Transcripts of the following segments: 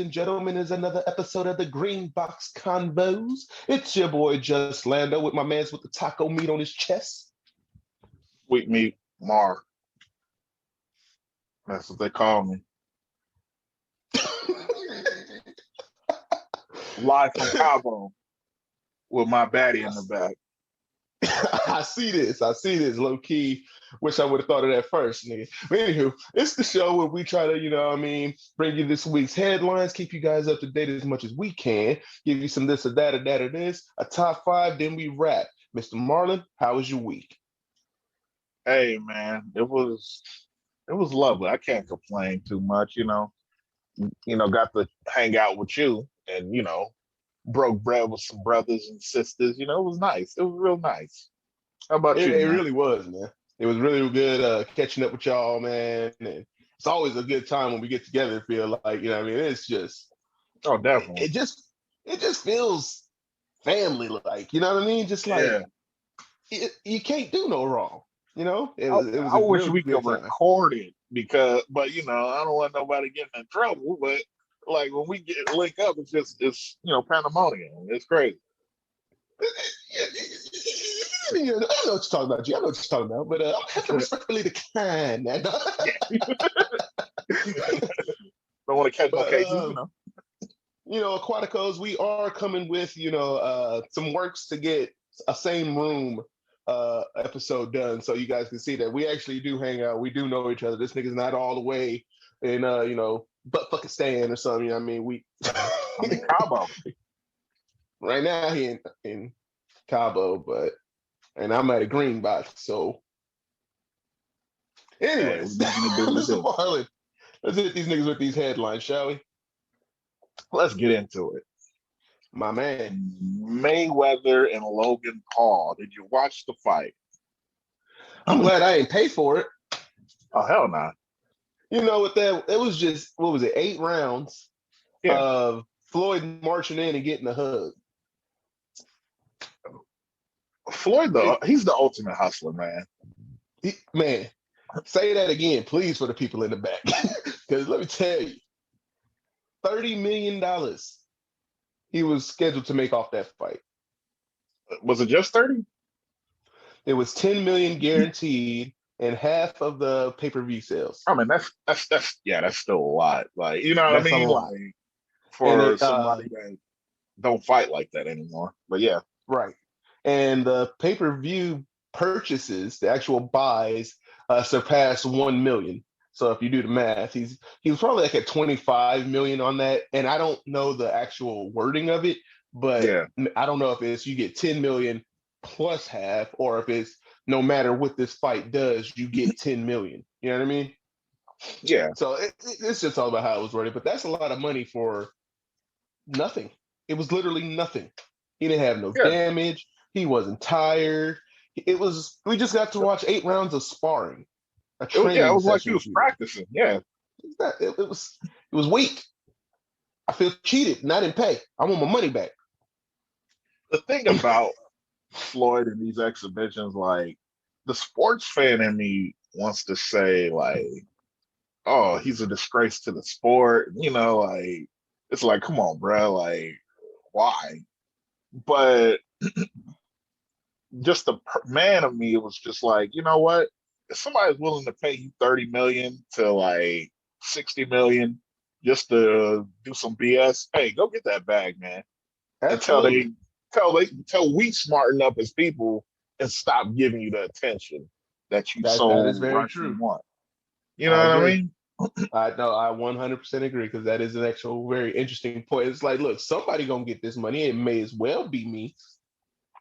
and gentlemen, is another episode of the Greenbox Convos. It's your boy JSTLando with my mans with the taco meat on his chest. Sweet meat Mar. That's what they call me. Live from Cabo with my baddie in the back. I see this. Low key. Wish I would have thought of that first, nigga. But anywho, it's the show where we try to, bring you this week's headlines, keep you guys up to date as much as we can, give you some this or that or that or this, a top five, then we wrap. Mr. Marlon, how was your week? Hey man, it was lovely. I can't complain too much, got to hang out with you and broke bread with some brothers and sisters. It was nice. It was real nice. How about It, you, it man? really was, man. It was really good catching up with y'all, man. And it's always a good time when we get together. Feel like it's just Oh, it, definitely. it just it just feels family like. You know what I mean? Just like Yeah. you can't do no wrong. It I, was I a wish real we good could time. record it but I don't want nobody getting in trouble. But like when we get link up, it's pandemonium. It's crazy. I know what you're talking about, G. I know what you're talking about, but I have to respectfully decline that. Don't want to catch no But cases. Aquaticos, we are coming with some works to get a same room episode done, so you guys can see that we actually do hang out. We do know each other. This nigga's not all the way in butt fucking stand or something. You know what I mean? We I'm in Cabo. right now he in Cabo, and I'm at a Greenbox. So, Hey, anyways, we're making it do what we Mr. do. Marlon, let's hit these niggas with these headlines, shall we? Let's get into it. My man. Mayweather and Logan Paul. Did you watch the fight? I'm glad I didn't pay for it. Oh hell no. You know what it was just, what was it, 8 rounds Yeah. of Floyd marching in and getting a hug. Floyd, he's the ultimate hustler, man. Man, say that again, please, for the people in the back. Because let me tell you, $30 million he was scheduled to make off that fight. Was it just 30? It was 10 million guaranteed and half of the pay-per-view sales. I mean, that's still a lot. Like, you know what That's I mean? a lot. Like for somebody that don't fight like that anymore. But yeah. Right. And the pay-per-view purchases, the actual buys, surpassed 1 million. So if you do the math, he was probably like at 25 million on that. And I don't know the actual wording of it, but Yeah. I don't know if it's you get 10 million plus half, or if it's no matter what this fight does, you get 10 million. You know what I mean? Yeah. So it's just all about how it was worded. But that's a lot of money for nothing. It was literally nothing. He didn't have no Yeah. damage. He wasn't tired. We just got to watch 8 rounds of sparring, a training It was like he session. was practicing. Yeah. It was weak. I feel cheated and I didn't pay. I want my money back. The thing about Floyd in these exhibitions, like the sports fan in me wants to say, like, oh, he's a disgrace to the sport. Like it's like, come on, bro. Like, why? But just the man of me, it was just like, you know what? If somebody's willing to pay you 30 million to like 60 million just to do some BS, hey, go get that bag, man. Absolutely. Until we smarten up as people and stop giving you the attention that you That is so very rushing true. want. You know I what I agree. mean? I 100% agree, because that is an actual very interesting point. It's like, look, somebody gonna get this money. It may as well be me.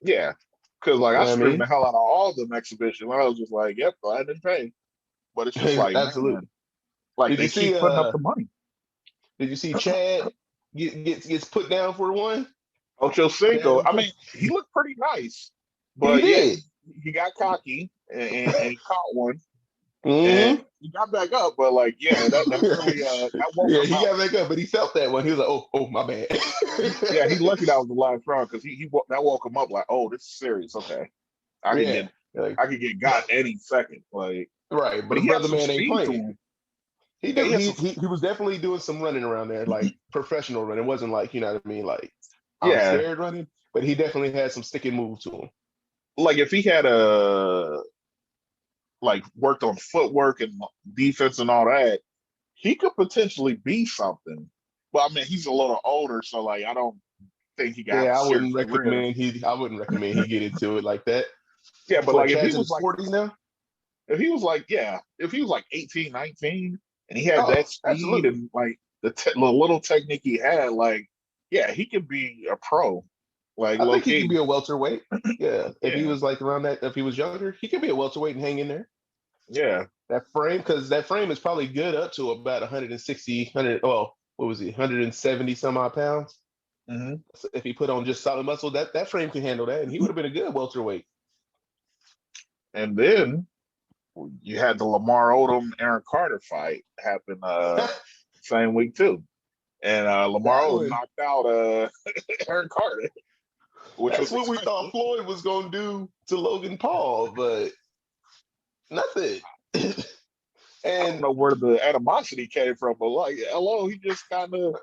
Yeah. Because like You I know what I streamed mean? the hell out of all them exhibitions. I was just like, yep, I didn't pay. But it's just like, Absolutely. man, like Did you they see? keep putting up the money. Did you see Chad gets put down for one? Ocho Chad, Cinco. I mean, he looked pretty nice, he but yeah, did. he got cocky and he caught one, and Mm-hmm. he got back up. But like, yeah, that really that woke Yeah, him he up. got back up, but he felt that one. He was like, "Oh, my bad." Yeah, he lucky that was the last round because that woke him up. Like, oh, this is serious. Okay, I could Yeah, get like, I could get got any second. Like, right. But but a he had brother some man ain't speed to playing. him. He Yeah, do he was definitely doing some running around there, like professional running. It wasn't like, you know what I mean, like I'm yeah, scared running, but he definitely had some sticking move to him. like if he had a like worked on footwork and defense and all that, he could potentially be something. But I mean, he's a little older, so like I don't think he can have a Yeah, serious career. I wouldn't recommend he get into it like that. Yeah, but What, like if he Chad's in was his like 40s now? if he was like 18, 19, and he had Oh, that speed absolutely. and like the little technique he had, like yeah, he could be a pro, like I low think he could be key. a welterweight. Yeah, if he Yeah, was like around that, if he was younger, he could be a welterweight and hang in there. yeah. That frame, because that frame is probably good up to about 160, 100. Well, what was he, 170 some odd pounds? Hmm. So if he put on just solid muscle, that frame can handle that, and he would have been a good welterweight. And then you had the Lamar Odom Aaron Carter fight happen that same week too, and Lamar Odom was knocked out Aaron Carter, which that's was what we thought expected. Floyd was gonna do to Logan Paul, but nothing. I don't And know where the animosity came from, but like, hello, he just kind of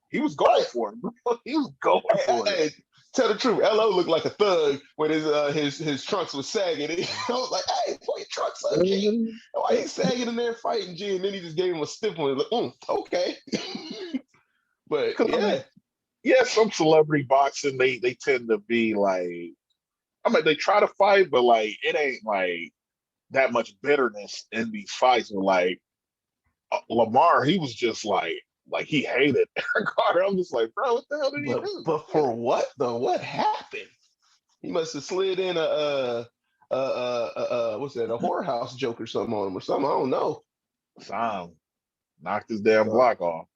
he was going right, for it, bro. He was going hey, for it. hey, tell the truth. LO looked like a thug when his trunks was sagging. I was like, hey, pull your trunks up, King. Mhm. Why he sagging in there fighting G? And then he just gave him a stiff one. Like, okay. But 'Cause, I mean, yeah, yeah, some celebrity boxing they tend to be like, I mean, they try to fight, but like it ain't like that much bitterness in these fights. Where like Lamar, he was just like he hated Aaron Carter. I'm just like, bro, what the hell did he do? but for what though? What happened? He must have slid in what's that? A whorehouse joke or something on him or something. I don't know. Sam knocked his damn So block off.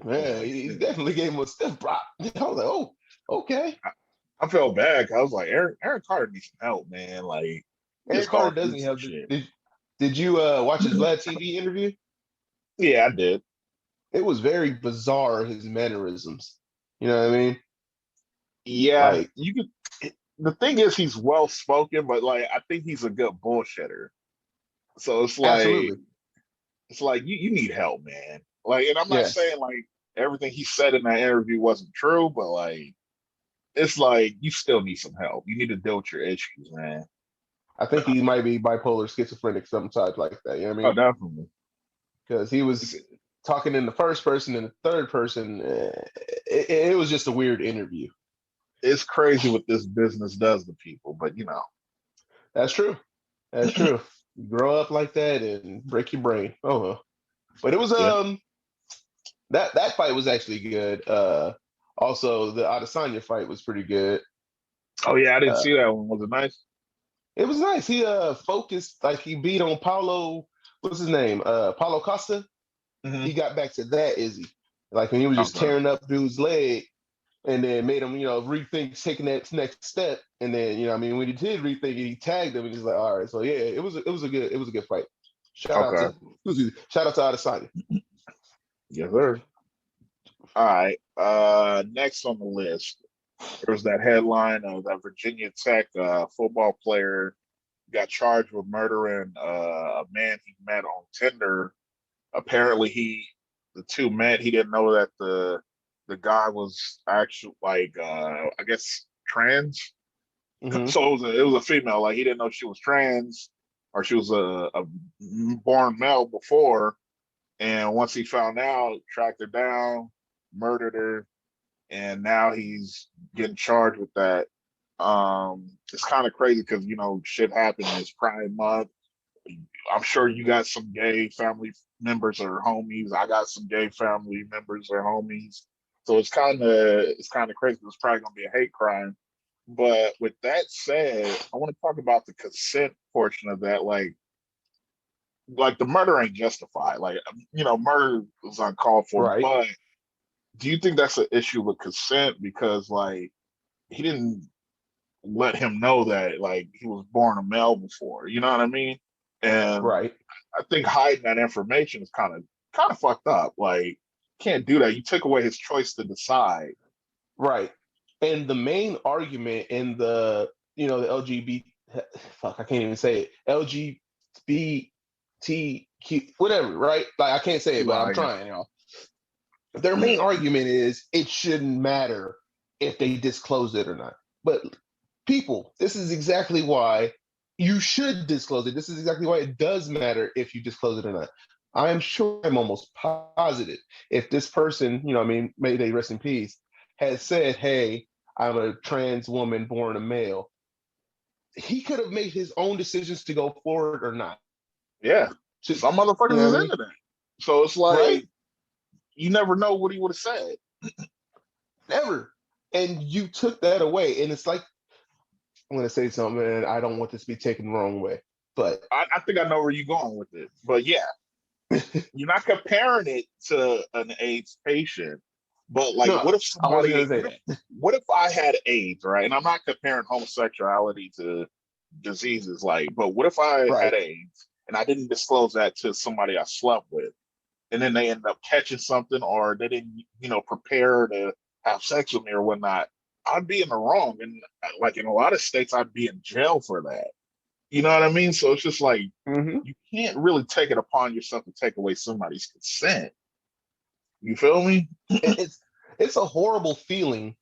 I was man, like, he shit. definitely gave him a stiff drop. I was like, oh, okay. I, I felt bad. 'Cause I was like, Aaron Carter needs some help, man. Like, he Aaron just Carter going through doesn't some have the. shit. Did you watch his Vlad TV interview? Yeah, I did. It was very bizarre, his mannerisms. You know what I mean? Yeah, Like, you could. The thing is, he's well spoken, but like, I think he's a good bullshitter. So absolutely. it's like you need help, man. Like, and I'm not Yes. saying like everything he said in that interview wasn't true, but like, it's like you still need some help. You need to deal with your issues, man. I think he might be bipolar, schizophrenic, some type like that. You know what I Oh, mean? definitely. Because he It's, was talking in the first person and the third person. It was just a weird interview. it's crazy what this business does to people, but you know. That's true. That's true. You grow up like that and break your brain. Oh well. But it was Yeah. that fight was actually good. Also the Adesanya fight was pretty good. Oh yeah, I didn't Uh see that one. Was it nice? it was nice. He focused, like he beat on Paulo, what's his name? Paulo Costa. Hmm. He got back to that Izzy. Like when he was just Okay. tearing up dude's leg and then made him, rethink taking that next step. And then, I mean, when he did rethink it, he tagged him and he's like, all right. So yeah, it was a good fight. Shout out Okay. to shout out to Adesanya. Yes, sir. All right. Next on the list, there was that headline of that Virginia Tech football player got charged with murdering a man he met on Tinder. Apparently, the two met. He didn't know that the guy was actually like I guess trans. Hmm. So it was a female. Like he didn't know she was trans or she was a born male before. And once he found out, tracked her down, murdered her, and now he's getting charged with that. It's kind of crazy because shit happened in his Pride Month. I'm sure you got some gay family members or homies. I got some gay family members or homies. So it's kind of crazy. It's probably gonna be a hate crime. But with that said, I want to talk about the consent portion of that. Like the murder ain't justified. Like murder is uncalled for. Right. But do you think that's an issue with consent because like he didn't let him know that like he was born a male before? You know what I mean? And Right. I think hiding that information is kind of fucked up. Like, can't do that. You took away his choice to decide. Right. And the main argument in the LGBT, fuck, I can't even say it, LGBTQ whatever, right? Like, I can't say it, but I'm Like, trying, y'all. Their main argument is it shouldn't matter if they disclose it or not. But people, this is exactly why you should disclose it. This is exactly why it does matter if you disclose it or not. I'm sure, I'm almost positive, if this person, I mean, may they rest in peace, had said, hey, I'm a trans woman born a male, he could have made his own decisions to go forward or not. yeah, To, some you motherfuckers know is what I mean? into that. So it's Right? like you never know what he would have said. Never. And you took that away. And it's like, I'm going to say something, and I don't want this to be taken the wrong way, but I think I know where you're going with it. But yeah, you're not comparing it to an AIDS patient. But like, no, what if I wasn't somebody? going to say that. What if I had AIDS, right? And I'm not comparing homosexuality to diseases, like, but what if I Right. had AIDS and I didn't disclose that to somebody I slept with, and then they end up catching something, or they didn't, prepare to have sex with me or whatnot? I'd be in the wrong, and like in a lot of states, I'd be in jail for that. You know what I mean? So it's just like Mm-hmm. you can't really take it upon yourself to take away somebody's consent. You feel me? It's a horrible feeling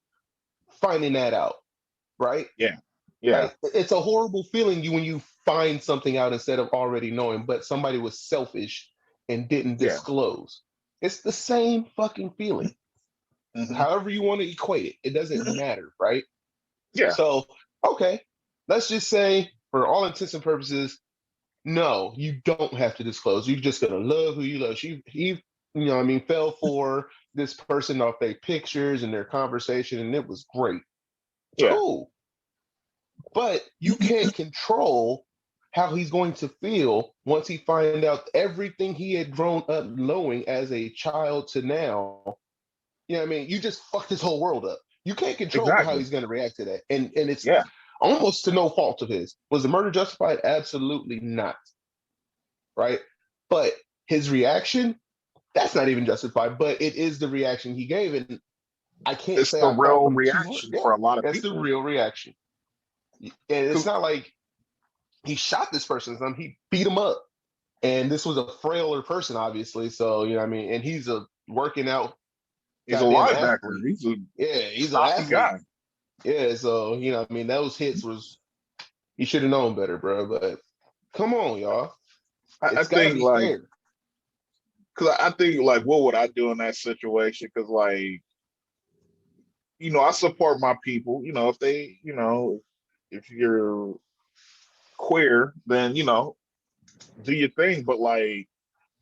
finding that out, right? Yeah, yeah, Right. It's a horrible feeling when you find something out instead of already knowing, but somebody was selfish and didn't yeah. disclose. It's the same fucking feeling. Hmm. However you want to equate it, it doesn't matter, right? Yeah, So, okay, let's just say, for all intents and purposes, no, you don't have to disclose. You're just gonna love who you love. He, I mean, fell for this person off their pictures and their conversation, and it was great. yeah. Cool. But you can't control how he's going to feel once he find out everything he had grown up knowing as a child to now. You know what I mean? You just fucked his whole world up. You can't control how Exactly. he's going to react to that. And it's Yeah. almost to no fault of his. Was the murder justified? Absolutely not. Right? But his reaction, that's not even justified, but it is the reaction he gave. And I can't It's say the I fault real him too much. reaction Yeah, for a lot of that's the people. real reaction. And it's 'Cause- not like he shot this person, he beat him up. And this was a frailer person, obviously. So, you know what I mean? And he's a working out he's a goddamn linebacker. athlete. He's a Yeah, he's an stocky athlete. guy. Yeah, so, I mean, those hits was, he should have known better, bro. But come on, y'all. I It's got to think be like, fair. because I think like, what would I do in that situation? Because like, I support my people. If they, if you're queer, then do your thing. But like,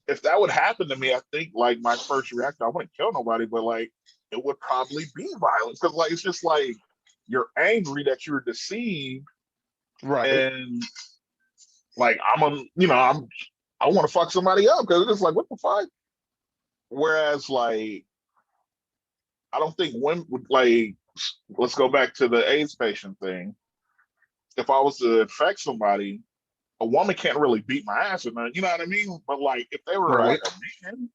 if that would happen to me, I think like my first reaction, I wouldn't kill nobody, but like, it would probably be violence. Because like, it's just like you're angry that you were deceived, Right. and like I want to fuck somebody up because it's just like, what the fuck? Whereas like, I don't think women would like. Let's go back to the AIDS patient thing. If I was to infect somebody, a woman can't really beat my ass or nothing. You know what I mean? But like, if they were like Right. a man,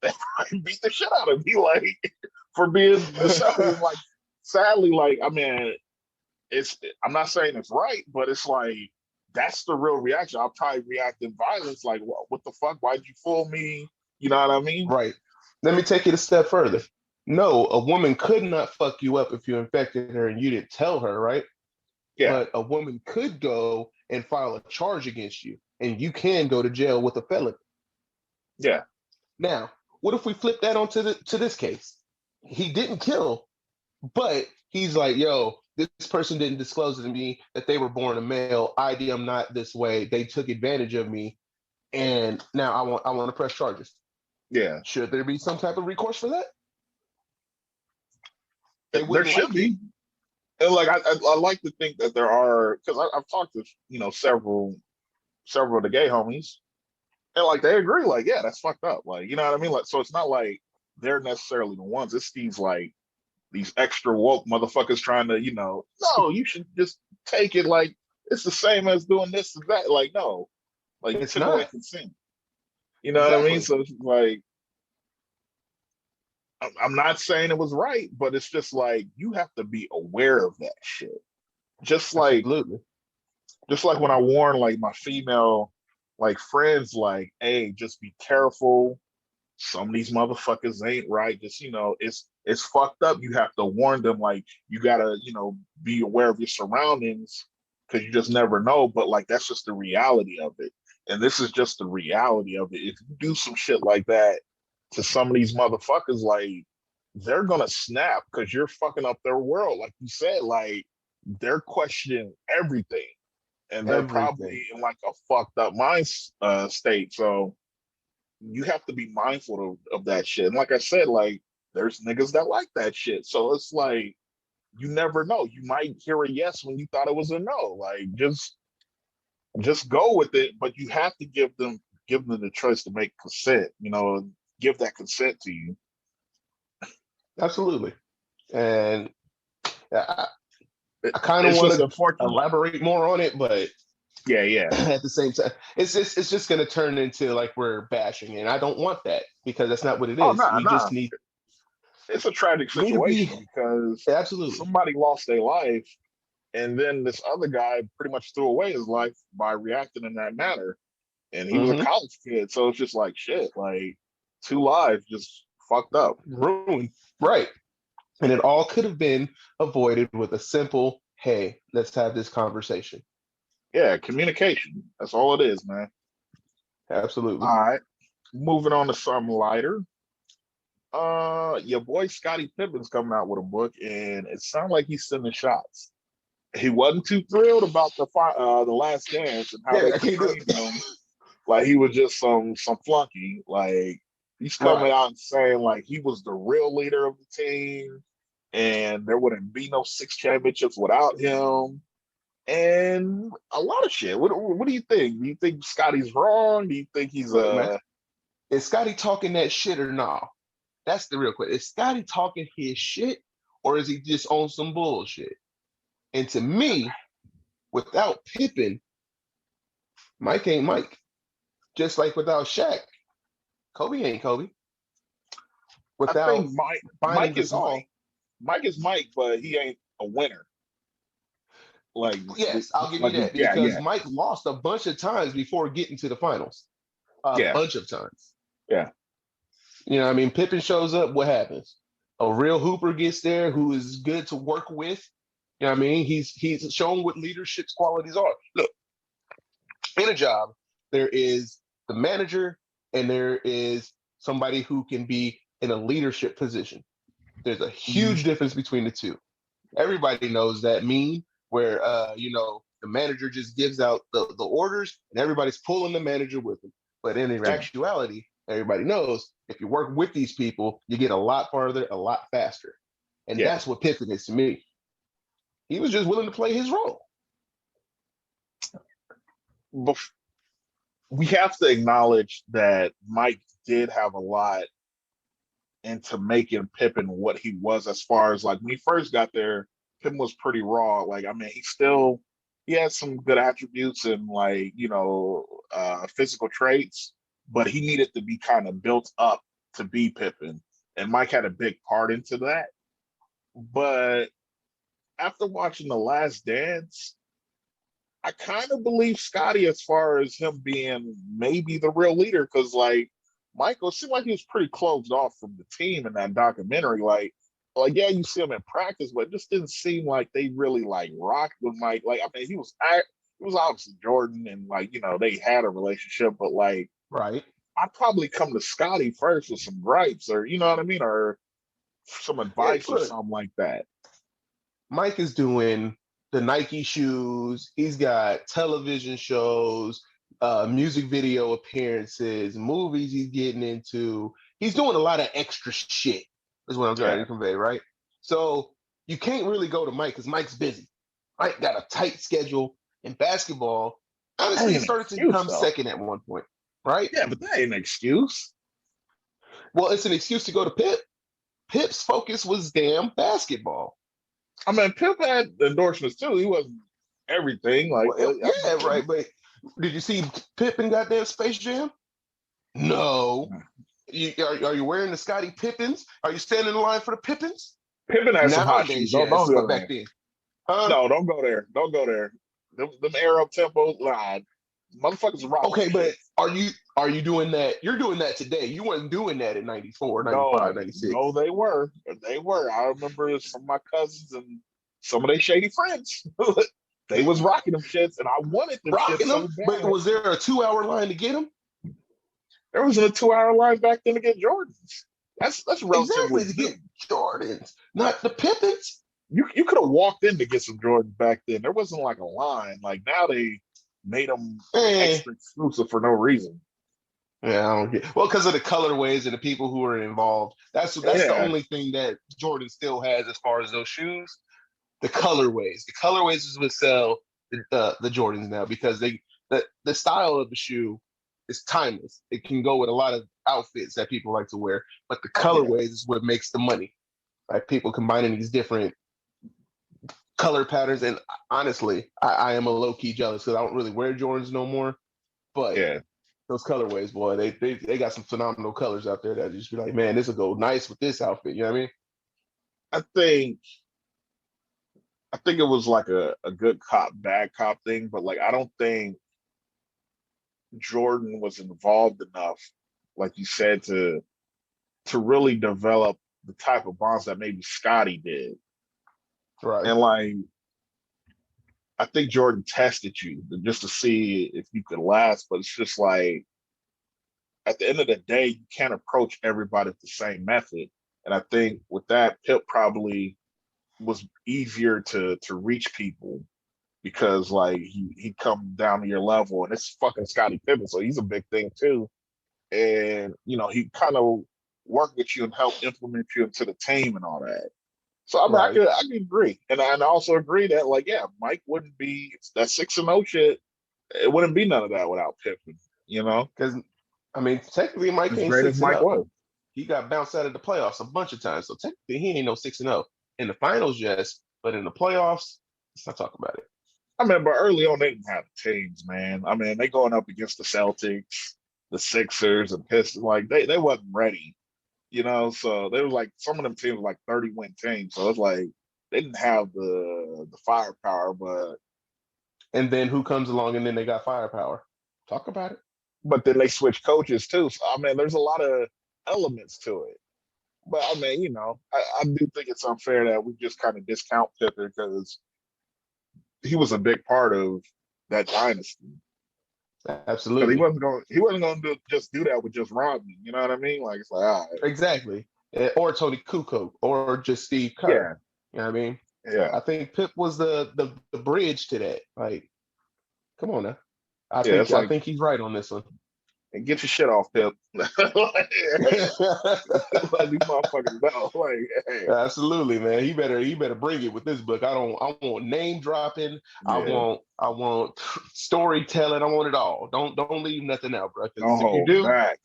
they might beat the shit out of me, like for being deceptive. Like, sadly, like I mean, it's. I'm not saying it's right, but it's like that's the real reaction. I'll probably react in violence, like, what the fuck? Why'd you fool me? You know what I mean? Right. Let me take it a step further. No, a woman could not fuck you up if you infected her and you didn't tell her, right? Yeah, But a woman could go and file a charge against you, and you can go to jail with a felony. yeah, Now, what if we flip that onto to this case? He didn't kill, but he's like, yo, this person didn't disclose to me that they were born a male. I am not this way. They took advantage of me, and now I want to press charges. yeah. Should there be some type of recourse for that? They There wouldn't should like it. be. And like I like to think that there are, because I've talked to several of the gay homies, and like they agree, like, yeah, that's fucked up, like, you know what I mean? Like, so it's not like they're necessarily the ones. It's these extra woke motherfuckers trying to, no, you should just take it like it's the same as doing this and that. Like, no, like you It's took away not. consent. You know what I mean? Exactly. So it's like I'm not saying it was right, but it's just like you have to be aware of that shit. Just like Absolutely. just like when I warn like my female like friends, like, hey, just be careful. Some of these motherfuckers ain't right. Just it's fucked up. You have to warn them. Like you gotta be aware of your surroundings because you just never know. But like that's just the reality of it. And this is just the reality of it. If you do some shit like that to some of these motherfuckers, like they're gonna snap because you're fucking up their world. Like you said, like they're questioning everything, and they're Everything. probably in like a fucked up mind state. So you have to be mindful of that shit. And like I said, like there's niggas that like that shit. So it's like you never know. You might hear a yes when you thought it was a no. Like just go with it, but you have to give them the choice to make consent. Give that consent to you. Absolutely. And I, It, I kind of it's want just to unfortunate. elaborate more on it, but Yeah, yeah. at the same time, it's just going to turn into like we're bashing, and I don't want that because that's not what it Oh, is. nah, We just nah. need It's a tragic need to be situation because absolutely. somebody lost their life, and then this other guy pretty much threw away his life by reacting in that manner. And he was a Hmm. college kid, so it's just like shit. Like two lives just fucked up. Ruined, right? And it all could have been avoided with a simple, "Hey, let's have this conversation." Yeah, communication. That's all it is, man. Absolutely. All right, moving on to something lighter. Your boy Scottie Pippen's coming out with a book, and it sounds like he's sending shots. He wasn't too thrilled about the Last Dance and how Yeah, they I can't do portrayed it. him. Like he was just some flunky. Like he's coming Right. out and saying like he was the real leader of the team, and there wouldn't be no six championships without him, and a lot of shit. What do you think? Do you think Scotty's wrong? Do you think he's Look, man, is Scotty talking that shit or no? That's the real question. Is Scotty talking his shit or is he just on some bullshit? And to me, without Pippen, Mike ain't Mike. Just like without Shaq, Kobe ain't Kobe. I think Without Mike Bynum is Gasol, Mike. Mike is Mike, but he ain't a winner. Like yes, I'll give you like that yeah, because yeah, Mike lost a bunch of times before getting to the finals. A yeah, bunch of times. yeah, You know what I mean? Pippen shows up, what happens? A real hooper gets there who is good to work with. You know what I mean? He's shown what leadership's qualities are. Look, in a job, there is the manager and there is somebody who can be in a leadership position. There's a mhm, huge difference between the two. Everybody knows that meme where the manager just gives out the orders and everybody's pulling the manager with them. But in yeah, actuality, everybody knows if you work with these people, you get a lot farther, a lot faster. And yeah. that's what Pippen is to me. He was just willing to play his role. Bef- we have to acknowledge that Mike did have a lot into making Pippen what he was as far as like when he first got there, Pippen was pretty raw. Like, I mean, he had some good attributes and like, physical traits, but he needed to be kind of built up to be Pippen. And Mike had a big part into that. But after watching The Last Dance, I kind of believe Scotty as far as him being maybe the real leader because like Michael seemed like he was pretty closed off from the team in that documentary. Like yeah, you see him in practice, but it just didn't seem like they really like rocked with Mike. Like I mean, he was obviously Jordan, and like they had a relationship, but like Right. I'd probably come to Scotty first with some gripes, or you know what I mean, or some Yeah, advice or look, something like that. Mike is doing the Nike shoes. He's got television shows, music video appearances, movies he's getting into. He's doing a lot of extra shit, is what I'm trying Yeah, to convey, right? So you can't really go to Mike because Mike's busy. Mike got a tight schedule in basketball. that Honestly, ain't he an started to excuse come though. second at one point, right? Yeah, but that ain't an excuse. Well, it's an excuse to go to Pip. Pip's focus was damn basketball. I mean, Pip had endorsements too. He wasn't everything. Like, Well, I yeah, mean, right. But did you see Pippen got there Space Jam? No. Are you wearing the Scotty Pippins? Are you standing in line for the Pippins? Pippen had some hot shoes. Nowadays, Don't yes, go but back there. then, huh? No, don't go there. Don't go there. Them air up tempo line. Motherfuckers rocking Okay, them but shits. are you doing that? You're doing that today. You weren't doing that in 94, 95, No, 96. no, they were. They were. I remember some of my cousins and some of their shady friends. They was rocking them shits, and I wanted them shits Rocking them, so but bad. was there a 2 hour line to get them? There was a 2 hour line back then to get Jordans. That's relatively Exactly, to new. get Jordans, not the Pippins. You could have walked in to get some Jordans back then. There wasn't like a line. Like now they made them Man, extra exclusive for no reason. yeah, I don't get. Well, because of the colorways and the people who are involved. That's the Yeah, only thing that Jordan still has as far as those shoes. The colorways. The colorways is what sell the Jordans now because the style of the shoe is timeless. It can go with a lot of outfits that people like to wear, but the yeah. colorways is what makes the money. Like people combining these different color patterns. And honestly, I am a low key jealous because I don't really wear Jordans no more. But Yeah, those colorways, boy, they got some phenomenal colors out there that just be like, man, this will go nice with this outfit. You know what I mean? I think I think it was like a good cop, bad cop thing, but like I don't think Jordan was involved enough, like you said, to really develop the type of bonds that maybe Scotty did. Right. And like I think Jordan tested you just to see if you could last, but it's just like at the end of the day, you can't approach everybody with the same method. And I think with that, Pip probably was easier to reach people because like he come down to your level and it's fucking Scottie Pippen, so he's a big thing too. And he kind of work with you and help implement you into the team and all that. So I mean, Right. I can agree, and I also agree that like yeah, Mike wouldn't be that 6-0 shit. It wouldn't be none of that without Pippen. You know, Because I mean, technically, Mike as ain't great as six and Mike zero. was. He got bounced out of the playoffs a bunch of times, so technically he ain't no 6-0 in the finals, yes, but in the playoffs, let's not talk about it. I mean, but early on they didn't have teams, man. I mean, they going up against the Celtics, the Sixers, and Pistons. Like they wasn't ready, So they were like some of them teams were like 30-win teams. So it's like they didn't have the firepower, And then who comes along and then they got firepower? Talk about it. but then they switched coaches too. So I mean, there's a lot of elements to it. But I mean, I do think it's unfair that we just kind of discount Pippen because he was a big part of that dynasty. Because Absolutely. he wasn't going to just do that with just Rodman. You know what I mean? Like it's like, all right, Exactly. Or Tony Kukoc or just Steve Kerr. yeah, You know what I mean? yeah, I think Pip was the bridge to that. Like, come on now. I yeah. think It's I like, think he's right on this one. and get your shit off, Pip. Like, hey, let these motherfuckers know. Like, hey, Absolutely, man. He better bring it with this book. I want name dropping. yeah, I want storytelling. I want it all. Don't leave nothing out, bro. Because don't if you hold do, back.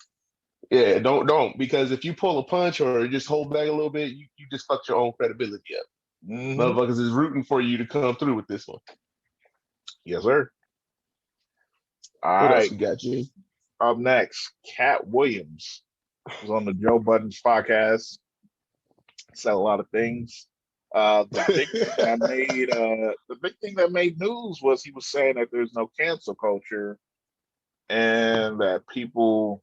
yeah, don't. Because if you pull a punch or just hold back a little bit, you just fucked your own credibility up. Hmm. Motherfuckers is rooting for you to come through with this one. Yes, sir. All What else right. we got, G? Up next, Cat Williams was on the Joe Budden's podcast. Said a lot of things. The big thing that made news was he was saying that there's no cancel culture and that people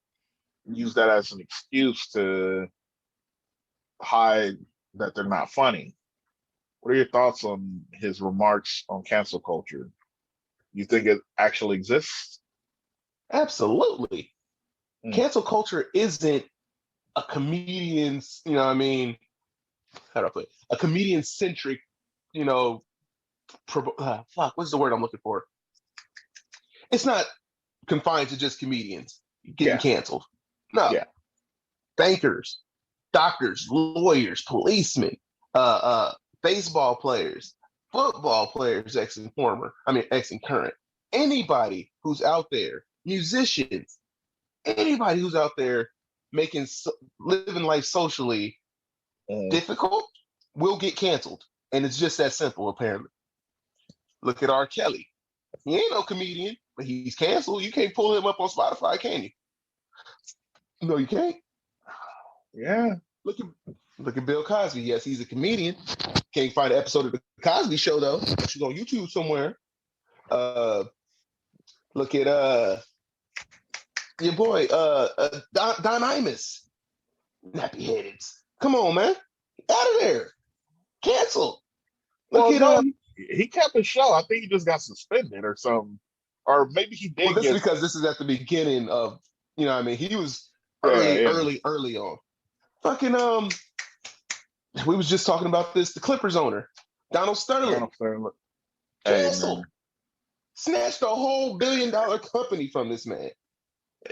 use that as an excuse to hide that they're not funny. What are your thoughts on his remarks on cancel culture? You think it actually exists? Absolutely. Mm, Cancel culture isn't a comedian's, you know what I mean, how do I put it? A comedian centric, you know, fuck, what's the word I'm looking for? It's not confined to just comedians getting yeah, canceled. No, yeah. bankers, doctors, lawyers, policemen, uh, uh, baseball players, football players, ex and former, I mean, ex and current. Anybody who's out there, musicians, anybody who's out there making living life socially Mm, difficult will get canceled. And it's just that simple, apparently. Look at R. Kelly. He ain't no comedian, but he's canceled. You can't pull him up on Spotify, can you? No, you can't. yeah, Look at look at Bill Cosby. Yes, he's a comedian. Can't find an episode of the Cosby Show though. She's on YouTube somewhere. Uh, Look at your boy Don Imus. Nappy heads. Come on, man. Out of there. Cancel. Look Well, at no, he kept his show. I think he just got suspended or something, or maybe he well, did this is get. because this is at the beginning of, you know what I mean? He was Yeah, yeah. early on. Fucking we was just talking about this. The Clippers owner, Donald Sterling, Donald Sterling. Hey canceled. man, Snatched a whole $1 billion company from this man.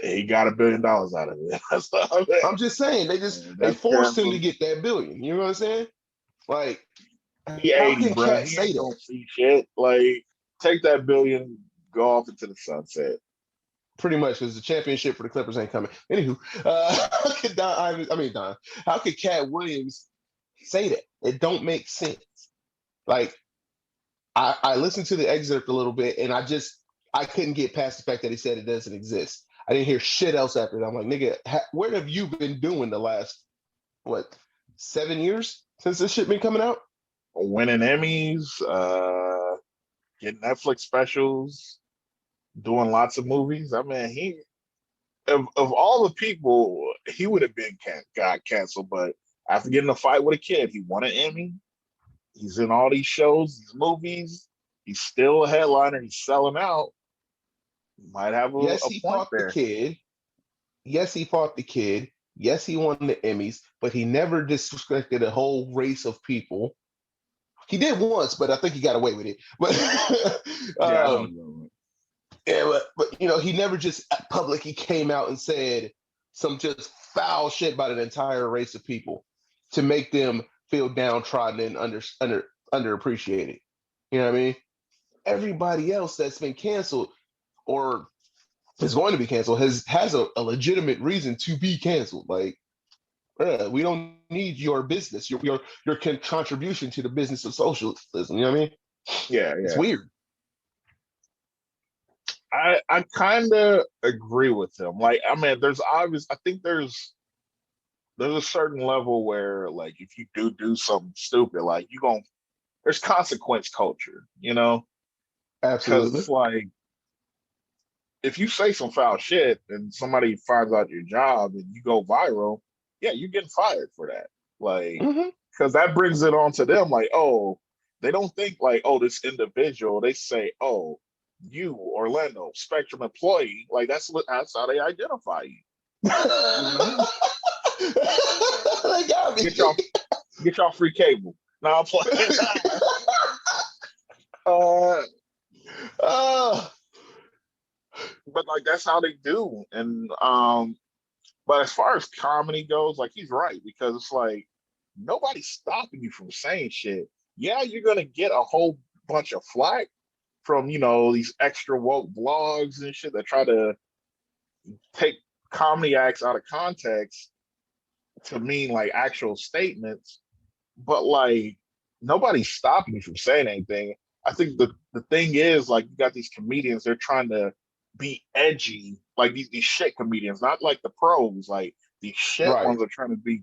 he got $1 billion out of it. That's all, I'm just saying, man. they That's forced him to canceled. get that billion. You know what I'm saying? Like, He how 80, can bro. Cat He say ain't that? gonna see shit. Like, take that billion, go off into the sunset. Pretty much, because the championship for the Clippers ain't coming. Anywho, how could how could Cat Williams say that? It don't make sense. Like, I listened to the excerpt a little bit, and I couldn't get past the fact that he said it doesn't exist. I didn't hear shit else after that. I'm like, nigga, where have you been doing the last what 7 years since this shit been coming out? Winning Emmys, getting Netflix specials, doing lots of movies. I mean, he of all the people, he would have been got canceled. But after getting a fight with a kid, he won an Emmy. He's in all these shows, these movies. He's still a headliner. He's selling out. Might have Yes, a he point fought the there. kid. Yes, he fought the kid. Yes, he won the Emmys, but he never disrespected a whole race of people. He did once, but I think he got away with it. But Yeah, I know. You yeah, but you know, he never just publicly came out and said some just foul shit about an entire race of people to make them feel downtrodden and underappreciated. You know what I mean? Everybody else that's been canceled or is going to be canceled has a legitimate reason to be canceled. Like, we don't need your business, your contribution to the business of socialism. You know what I mean? yeah, It's yeah. weird. I kind of agree with him. Like, I mean, there's obvious. I think there's a certain level where, like, if you do something stupid, like you going there's consequence culture, you know? Because Absolutely. it's like if you say some foul shit and somebody finds out your job and you go viral, yeah, you're getting fired for that. Like, Mm-hmm. because that brings it on to them. Like, oh, they don't think like, oh, this individual. They say, oh, you, Orlando, Spectrum employee. Like that's how they identify you. You know, They got me. get y'all get y'all free cable. Now I'm playing. uh, uh, but like that's how they do. And but as far as comedy goes, like he's right because it's like nobody's stopping you from saying shit. Yeah, you're gonna get a whole bunch of flack from these extra woke blogs and shit that try to take comedy acts out of context to mean like actual statements. But like nobody's stopping you from saying anything. I think the thing is like you got these comedians, they're trying to be edgy, like these shit comedians, not like the pros, like these shit right. ones are trying to be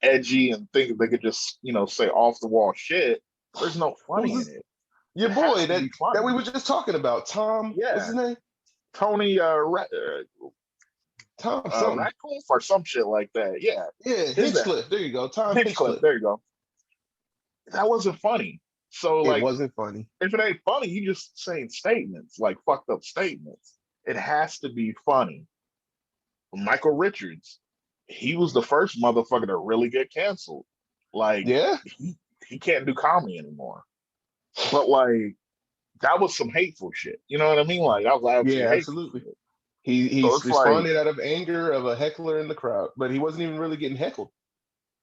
edgy and think they could just, say off the wall shit. There's no funny Who's in this? it. Your It has boy to be that we funny. were just talking about. Tom, what's Yeah. his name? Tony Tom something. Ratcliffe or some shit like that. Yeah. Yeah, Is that Hinchcliffe. There you go. Tom Hinchcliffe? Hinchcliffe. There you go. That wasn't funny. So It like wasn't funny. if it ain't funny, you just saying statements, like fucked up statements. It has to be funny. Michael Richards, he was the first motherfucker to really get canceled. Like Yeah, he can't do comedy anymore. But like that was some hateful shit. You know what I mean? Like that was yeah, actually hateful absolutely. shit. He So it's like, responded out of anger of a heckler in the crowd, but he wasn't even really getting heckled.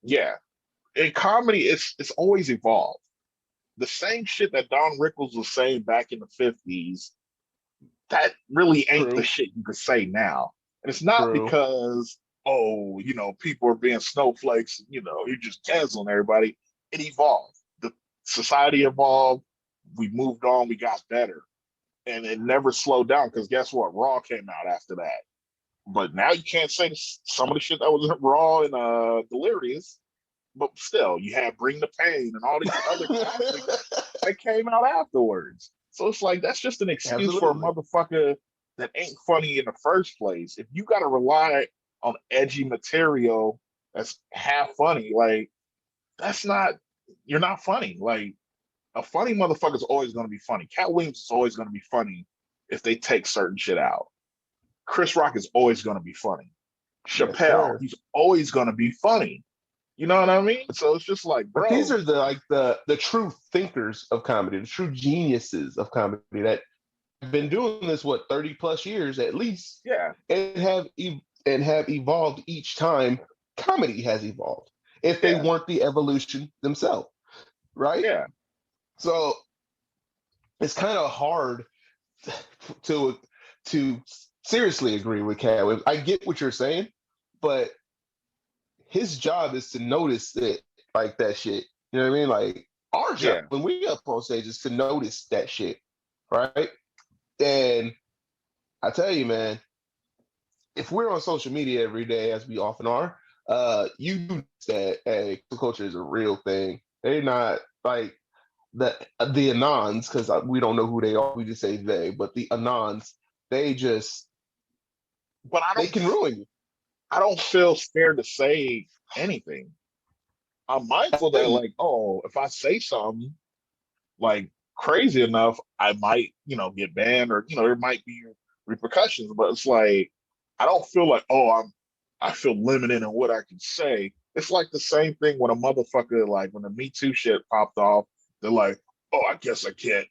yeah. In comedy, it's always evolved. The same shit that Don Rickles was saying back in the 50s, that really ain't the True, shit you could say now. And it's not true. because, oh, people are being snowflakes, you're just canceling everybody. It evolved. The society evolved. We moved on. We got better. And it never slowed down because guess what? Raw came out after that. But now you can't say some of the shit that was raw and delirious. But still, you had Bring the Pain and all these other classics that came out afterwards. So it's like that's just an excuse for a Absolutely. motherfucker that ain't funny in the first place. If you got to rely on edgy material that's half funny, like that's not, you're not funny. Like a funny motherfucker is always going to be funny. Cat Williams is always going to be funny if they take certain shit out. Chris Rock is always going to be funny. Yes, Chappelle, sir. he's always going to be funny. You know what I mean? So it's just like, But these bro, are the true thinkers of comedy, the true geniuses of comedy that have been doing this 30 plus years at least, yeah, and have evolved each time comedy has evolved. If they yeah, weren't the evolution themselves, right? yeah, So it's kind of hard to to seriously agree with Cat. I get what you're saying, but his job is to notice it, like that shit. You know what I mean? Like our job yeah, when we up on stage is to notice that shit, right? And I tell you, man, if we're on social media every day, as we often are, you do that hey, culture is a real thing. They're not like the anons, because we don't know who they are. We just say they, but the anons, they just but they can ruin you. I don't feel scared to say anything. I'm mindful that Hey, like, oh, if I say something like crazy enough, I might, get banned or, there might be repercussions. But it's like I don't feel like, oh, I feel limited in what I can say. It's like the same thing when a motherfucker, like when the Me Too shit popped off, they're like, oh, I guess I can't,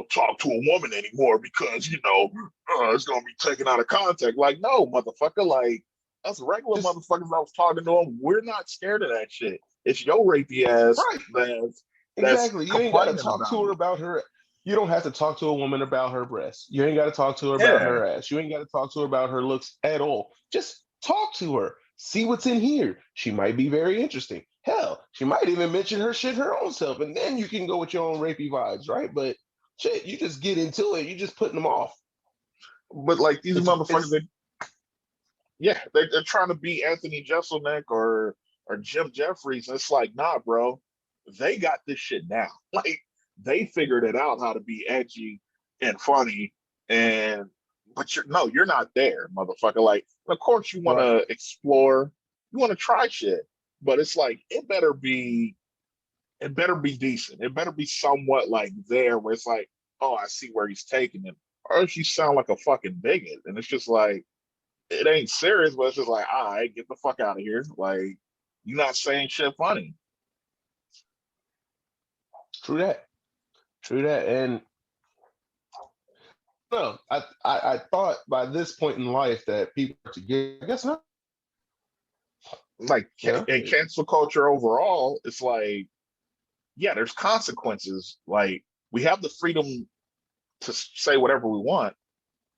talk to a woman anymore because, it's gonna be taken out of context. Like, no, motherfucker, like us regular just motherfuckers I was talking to them, we're not scared of that shit. It's your rapey ass right. that's Exactly. You ain't got to complaining talk about to her it. about her. You don't have to talk to a woman about her breasts. You ain't got to talk to her about Yeah, her ass. You ain't got to talk to her about her looks at all. Just talk to her. See what's in here. She might be very interesting. Hell, she might even mention her shit her own self, and then you can go with your own rapey vibes, right? But shit, you just get into it. You just putting them off. but like these motherfuckers, It's yeah, they're trying to be Anthony Jeselnik or Jim Jeffries. And it's like, nah, bro, they got this shit now. Like they figured it out how to be edgy and funny. And but you're not there, motherfucker. Like, of course you want right. to explore, you want to try shit, but it's like it better be decent. It better be somewhat like there where it's like, oh, I see where he's taking it. Or else you sound like a fucking bigot. And it's just like it ain't serious, but it's just like, all right, get the fuck out of here. Like, you're not saying shit funny. True that. True that. And no, I thought by this point in life that people are together. I guess not. Like, Yeah. in cancel culture overall, it's like, yeah, there's consequences. Like, we have the freedom to say whatever we want.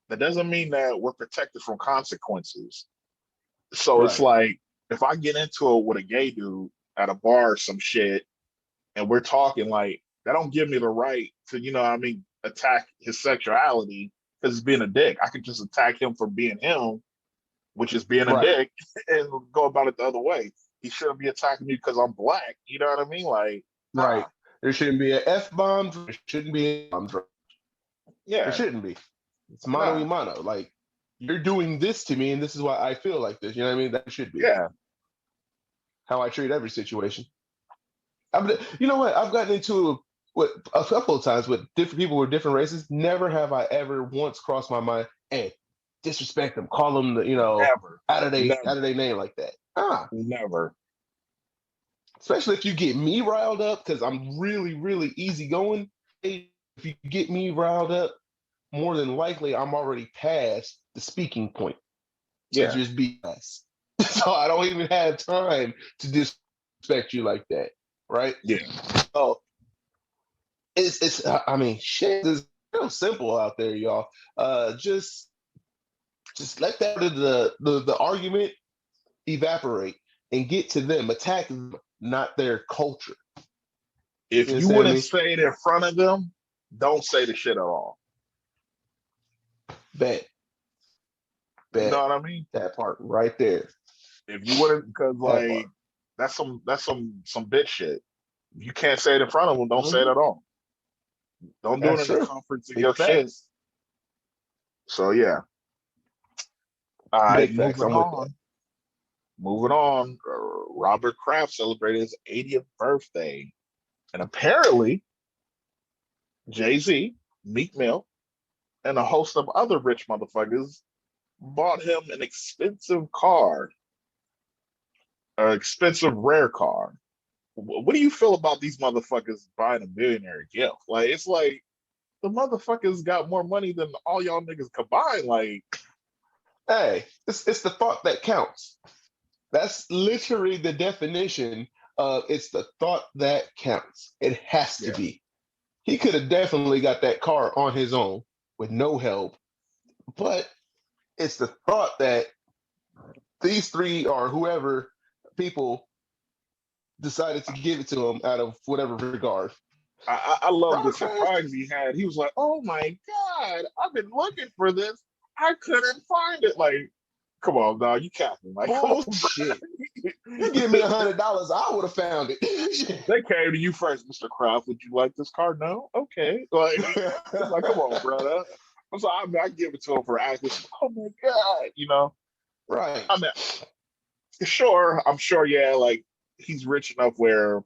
That doesn't mean that we're protected from consequences. So it's Right. like, if I get into it with a gay dude at a bar or some shit, and we're talking like that don't give me the right to, attack his sexuality because he's being a dick. I could just attack him for being him, which is being a Right. dick, and go about it the other way. He shouldn't be attacking me because I'm black. You know what I mean? Like, Right. nah. There shouldn't be an F bomb. There shouldn't be a bomb. There Yeah, shouldn't be. It's mano y nah. mano. Like you're doing this to me, and this is why I feel like this. You know what I mean? That should be Yeah. how I treat every situation. You know what? I've gotten into with a couple of times with different people with different races. Never have I ever once crossed my mind, hey, disrespect them, call them, Never. out of Never. their name like that. Ah, Never. especially if you get me riled up because I'm really, really easygoing. Hey, if you get me riled up, more than likely I'm already past the speaking point to Yeah. just be nice. So I don't even have time to disrespect you like that, right? Yeah. So it's I mean shit is real simple out there, y'all. Just let the argument evaporate and get to them, attack them, not their culture. If You you understand wouldn't me? say it in front of them, don't say the shit at all. Bet, You know bet what I mean? that part right there. If you wouldn't, because That part. like that's some bitch shit. If you can't say it in front of them, don't say it Mhm. at all. Don't do it That's in the true. comforts of Big your shit. facts. So yeah. All right, Big facts. I'm with that. Moving on. Robert Kraft celebrated his 80th birthday, and apparently Jay-Z, Meek Mill, and a host of other rich motherfuckers bought him an expensive rare car. What do you feel about these motherfuckers buying a billionaire a gift? Like, it's like the motherfuckers got more money than all y'all niggas combined. Like, Hey, it's the thought that counts. That's literally the definition of it's the thought that counts. It has to yeah, be. He could have definitely got that car on his own with no help, but it's the thought that these three or whoever people decided to give it to him out of whatever regard. I love the Robert Kraft, surprise he had. He was like, "Oh my god, I've been looking for this. I couldn't find it." Like, come on, dog, you capping? Like, come on, bro. bullshit. You give me $100, I would have found it. They came to you first, Mr. Kraft. Would you like this car? No, okay. Like, it's like, come on, brother. So I give it to him for asking. Oh my god, Right. I mean, sure, I'm sure, yeah, like he's rich enough where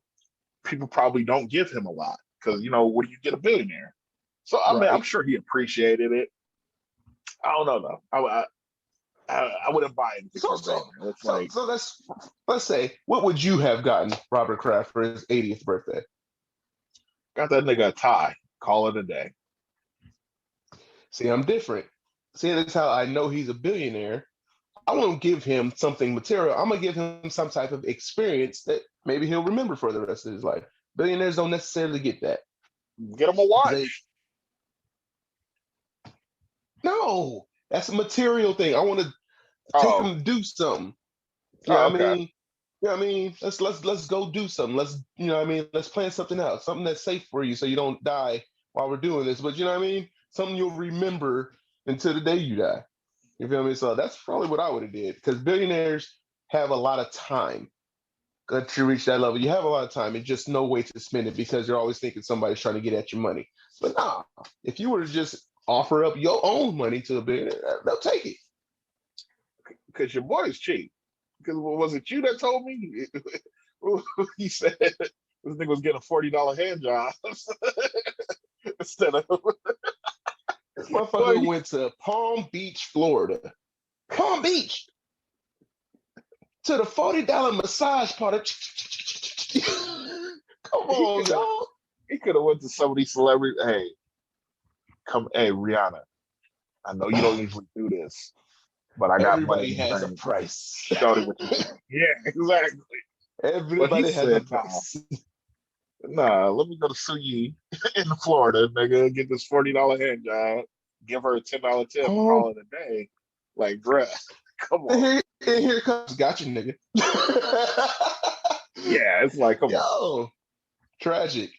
people probably don't give him a lot because what do you get a billionaire? So I mean, I'm Right. sure he appreciated it. I don't know though. I wouldn't buy anything So for a so billionaire. It's so like so let's say, what would you have gotten Robert Kraft for his 80th birthday? got that nigga a tie. Call it a day. See, I'm different. See, that's how I know he's a billionaire. I won't give him something material. I'm gonna give him some type of experience that maybe he'll remember for the rest of his life. Billionaires don't necessarily get that. Get him a They watch. no, that's a material thing. I want to take Oh, him to do something. You know oh, what I okay. mean? You know what I mean? Let's go do something. What I mean? Let's plan something out. Something that's safe for you so you don't die while we're doing this. But you know what I mean? Something you'll remember until the day you die. You feel me? So that's probably what I would have did. Because billionaires have a lot of time. Once you reach that level, you have a lot of time and just no way to spend it because you're always thinking somebody's trying to get at your money. But nah, if you were to just offer up your own money to a billionaire, they'll take it. Because your boy's cheap. Because was it you that told me? He said this nigga was getting $40 hand jobs instead of. This Well, motherfucker went to Palm Beach, Florida. Palm Beach to the $40 massage parlor. Come he on, could have y'all. he could have went to some of these celebrities. Hey, hey Rihanna. I know you don't usually do this, but I got money Everybody in the has a bank. price. Shorty, what you think? Yeah, exactly. But he Everybody has a said, nah, price. nah, let me go to Sue Yi in Florida, nigga, get this $40 hand job, give her a $10 tip and Palm. call it a day. Like, bruh, come And on. here comes. Got you, nigga. Yeah, it's like, come on. Yo, tragic,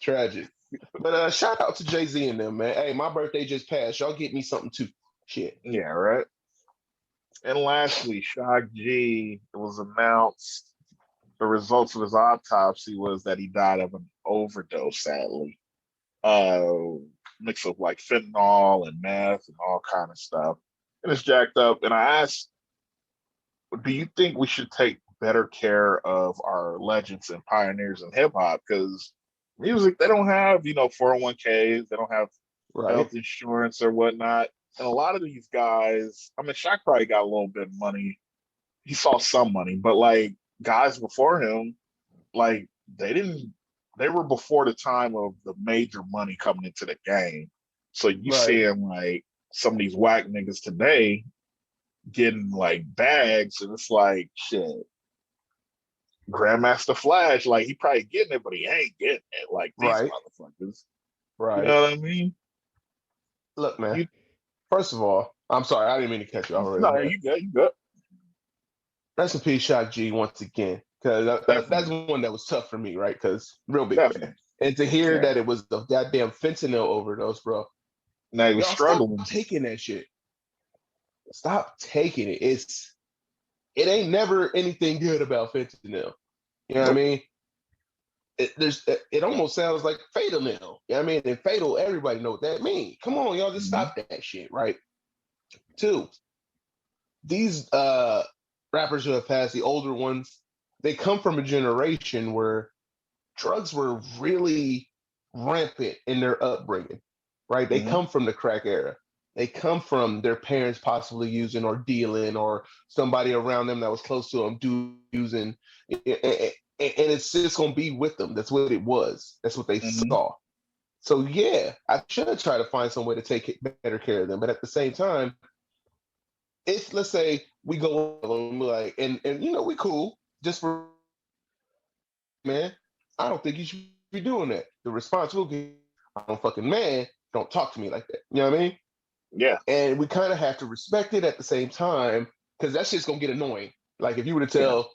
tragic. But shout out to Jay Z and them, man. Hey, my birthday just passed. Y'all get me something too. Shit. Yeah, right. And lastly, Shock G, it was announced the results of his autopsy was that he died of an overdose, sadly. Uh, Mix of like fentanyl and meth and all kind of stuff. And it's jacked up. And I asked, do you think we should take better care of our legends and pioneers in hip hop? Because music, they don't have, 401ks, they don't have Right. health insurance or whatnot. And a lot of these guys, I mean, Shaq probably got a little bit of money. He saw some money, but like guys before him, like they didn't, they were before the time of the major money coming into the game. So you Right. seeing like some of these whack niggas today getting like bags, and it's like shit. Grandmaster Flash, like he probably getting it, but he ain't getting it like these Right. motherfuckers. You Right. know what I mean? Look, man. You First of all, I'm sorry. I didn't mean to cut you off already, no, but you good, you good. rest in peace, Shock G, once again. Because that's Definitely, one that was tough for me, right? Because real big fan. definitely. And to hear Yeah. that it was the goddamn fentanyl overdose, bro. Now he was Y'all stop struggling. taking that shit. Stop taking it. It ain't never anything good about fentanyl. You know what I Nope. mean? It almost sounds like fatal now. You know what I mean? And fatal, everybody know what that means. Come on, y'all, just Mhm. stop that shit, right? Two, these rappers who have passed, the older ones, they come from a generation where drugs were really rampant in their upbringing, right? They Hmm. come from the crack era. They come from their parents possibly using or dealing, or somebody around them that was close to them using, and it's just gonna be with them. That's what it was. That's what they Hmm. saw. So yeah, I should try to find some way to take better care of them. But at the same time, if let's say we go like and we cool just for man, I don't think you should be doing that. The response will be, I'm fucking man, don't talk to me like that. You know what I mean? Yeah. And we kind of have to respect it at the same time, because that shit's gonna get annoying. Like if you were to Yeah. tell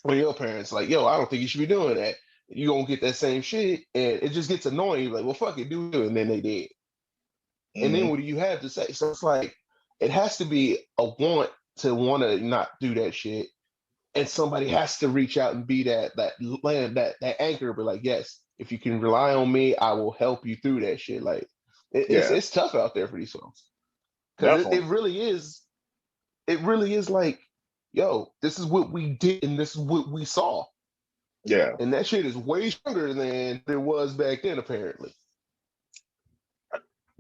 one of your parents, like, yo, I don't think you should be doing that, you gonna get that same shit, and it just gets annoying. You're like, well, fuck it, do it, and then they did. And then Hmm. what do you have to say? So it's like it has to be a want to not do that shit, and somebody has to reach out and be that land that anchor, but like, yes, if you can rely on me, I will help you through that shit. Like Yeah. it's tough out there for these folks, because Definitely. it really is like, yo, this is what we did and this is what we saw, Yeah. and that shit is way stronger than it was back then apparently.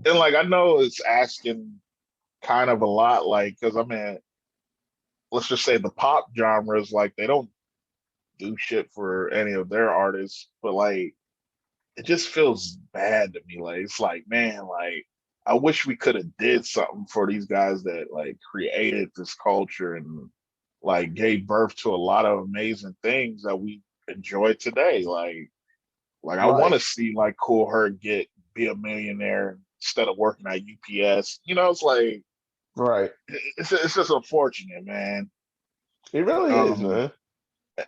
And like I know it's asking kind of a lot, like because I mean, let's just say the pop genres, like they don't do shit for any of their artists, but like it just feels bad to me. Like it's like, man, like I wish we could have did something for these guys that like created this culture and like gave birth to a lot of amazing things that we enjoy today. Like I want Right, to see like Cool Herc get be a millionaire instead of working at UPS. You know, it's like right. it's just unfortunate, man. It really is, Um, man.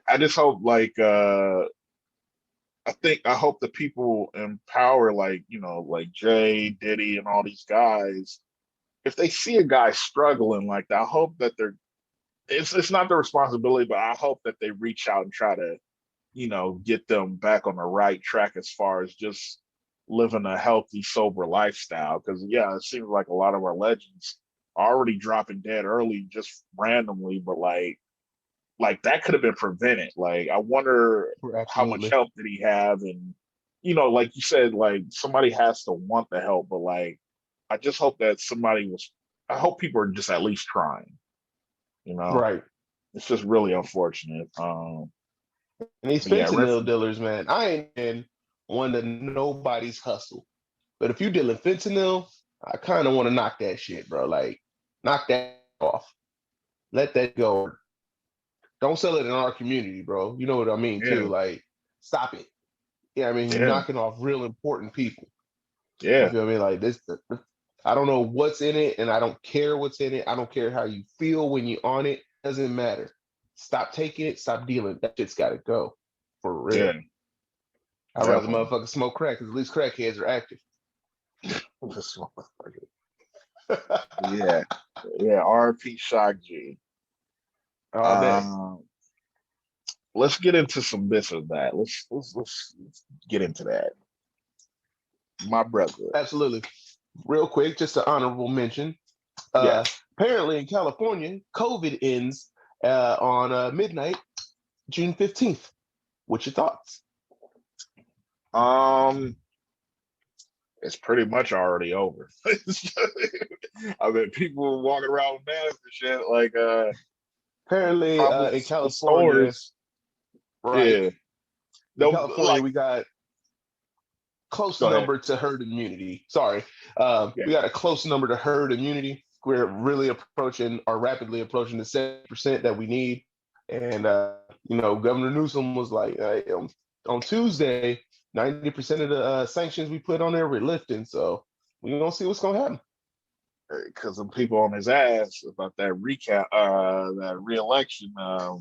I just hope like I hope the people in power, like like Jay, Diddy, and all these guys, if they see a guy struggling like that, I hope that they're it's not their responsibility, but I hope that they reach out and try to get them back on the right track as far as just living a healthy, sober lifestyle. Because yeah, it seems like a lot of our legends are already dropping dead early, just randomly, but like that could have been prevented. Like I wonder how much Absolutely. help did he have, and like you said, like somebody has to want the help, but like I just hope that somebody was. I hope people are just at least trying. You know, Right. it's just really unfortunate. And these But yeah, fentanyl dealers, man, I ain't been one to nobody's hustle. But if you dealing fentanyl, I kind of want to knock that shit, bro. Like, knock that off. Let that go. Don't sell it in our community, bro. You know what I mean, too. yeah, Like, stop it. Yeah, I mean, you're yeah, knocking off real important people. You yeah, feel me? Like this, I don't know what's in it, and I don't care what's in it. I don't care how you feel when you're on it. Doesn't matter. Stop taking it. Stop dealing. That shit's got to go for yeah, real. I'd rather definitely. motherfuckers smoke crack, because at least crackheads are active. This motherfucker. Yeah, yeah. RP Shock G. All day. Um, let's get into some this or that. Let's get into that. My brother. Absolutely. Real quick, just an honorable mention. Yeah. Uh, Apparently in California, COVID ends on midnight, June 15th. What's your thoughts? Um, it's pretty much already over. I mean, people walking around with masks and shit. Like, Apparently probably in the California, stores. right? Yeah. In No, California, like, we got close go ahead. number to herd immunity. Sorry, Yeah. we got a close number to herd immunity. We're really approaching, or rapidly approaching, the 7% that we need. And Governor Newsom was like, on Tuesday, 90% of the sanctions we put on there we're lifting. So we're gonna see what's gonna happen. Because some people on his ass about that recount, that reelection, not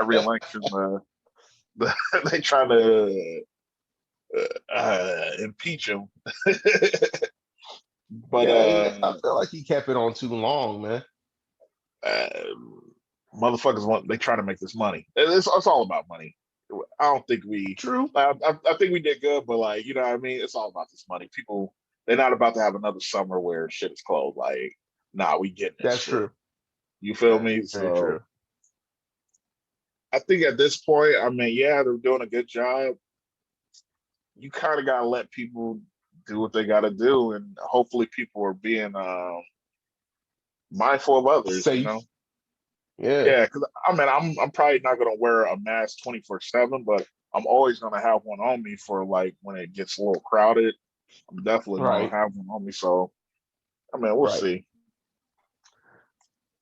reelection, they trying to impeach him. But Yeah, I feel like he kept it on too long, man. uh, motherfuckers want they trying to make this money. It's all about money. I don't think we. True. I think we did good, but like what I mean, it's all about this money. People they're not about to have another summer where shit is closed. Like nah, we getting this That's shit. true. You feel That's me? very true. So I think at this point, I mean, yeah, they're doing a good job. You kind of gotta let people do what they gotta do, and hopefully people are being mindful of others. You know? Safe. Yeah. Yeah, because I mean, I'm probably not gonna wear a mask 24/7, but I'm always gonna have one on me for like when it gets a little crowded. I'm definitely gonna Right. have one on me. So I mean, we'll Right. see.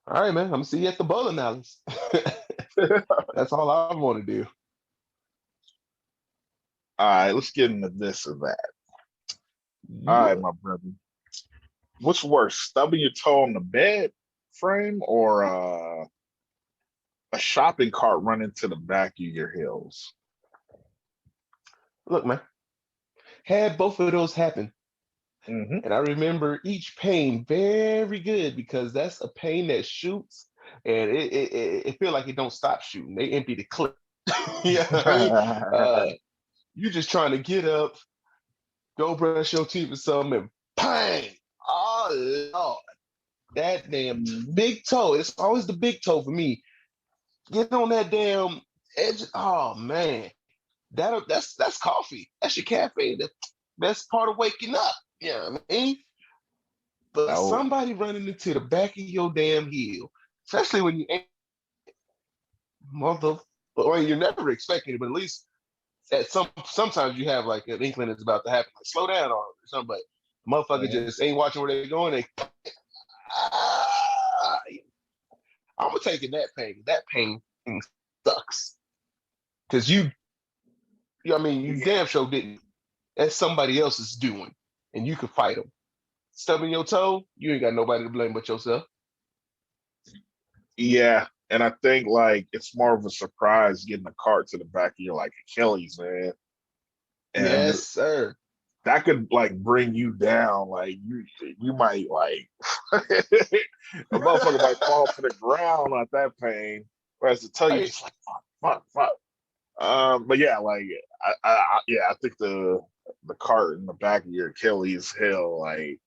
All right, man. I'm gonna see you at the bowling alleys. That's all I want to do. All right, let's get into this or that. All right, Yeah. my brother. What's worse, stubbing your toe on the bed frame or a shopping cart running to the back of your heels? Look, man. Had both of those happen. Hmm. And I remember each pain very good because that's a pain that shoots and it feel like it don't stop shooting. They empty the clip. Yeah, I mean, you just trying to get up, go brush your teeth or something, and bang! Oh Lord, that damn Hmm. big toe. It's always the big toe for me. Get on that damn edge. Oh man, that's coffee. That's your caffeine. That's part of waking up. Yeah, you know I mean. But Oh, somebody running into the back of your damn heel, especially when you ain't mother, or you're never expecting it, but at least at sometimes you have like an inkling it's about to happen, like slow down or something. But motherfucker mhm. just ain't watching where they're going. Ah, I'm gonna take it that pain. That pain sucks because I mean, you Yeah, damn sure didn't. That's somebody else's doing, and you could fight them. Stubbing your toe, you ain't got nobody to blame but yourself. yeah. And I think like it's more of a surprise getting a cart to the back of your like Achilles, man. And Yes, sir. that could like bring you down. Like you might like a motherfucker might fall to the ground at that pain. Whereas to tell you Right? just like fuck. But yeah, like yeah, I think the cart in the back of your Achilles heel, like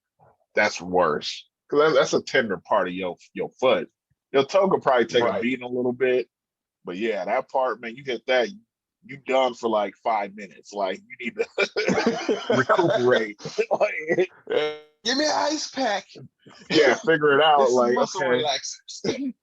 that's worse because that's a tender part of your foot. Your toe could probably take a Right. beating a little bit, but yeah, that part, man, you hit that, you done for like 5 minutes. Like you need to recuperate. Like, Give me an ice pack. yeah, figure it Get out. some Like, muscle okay, relaxers.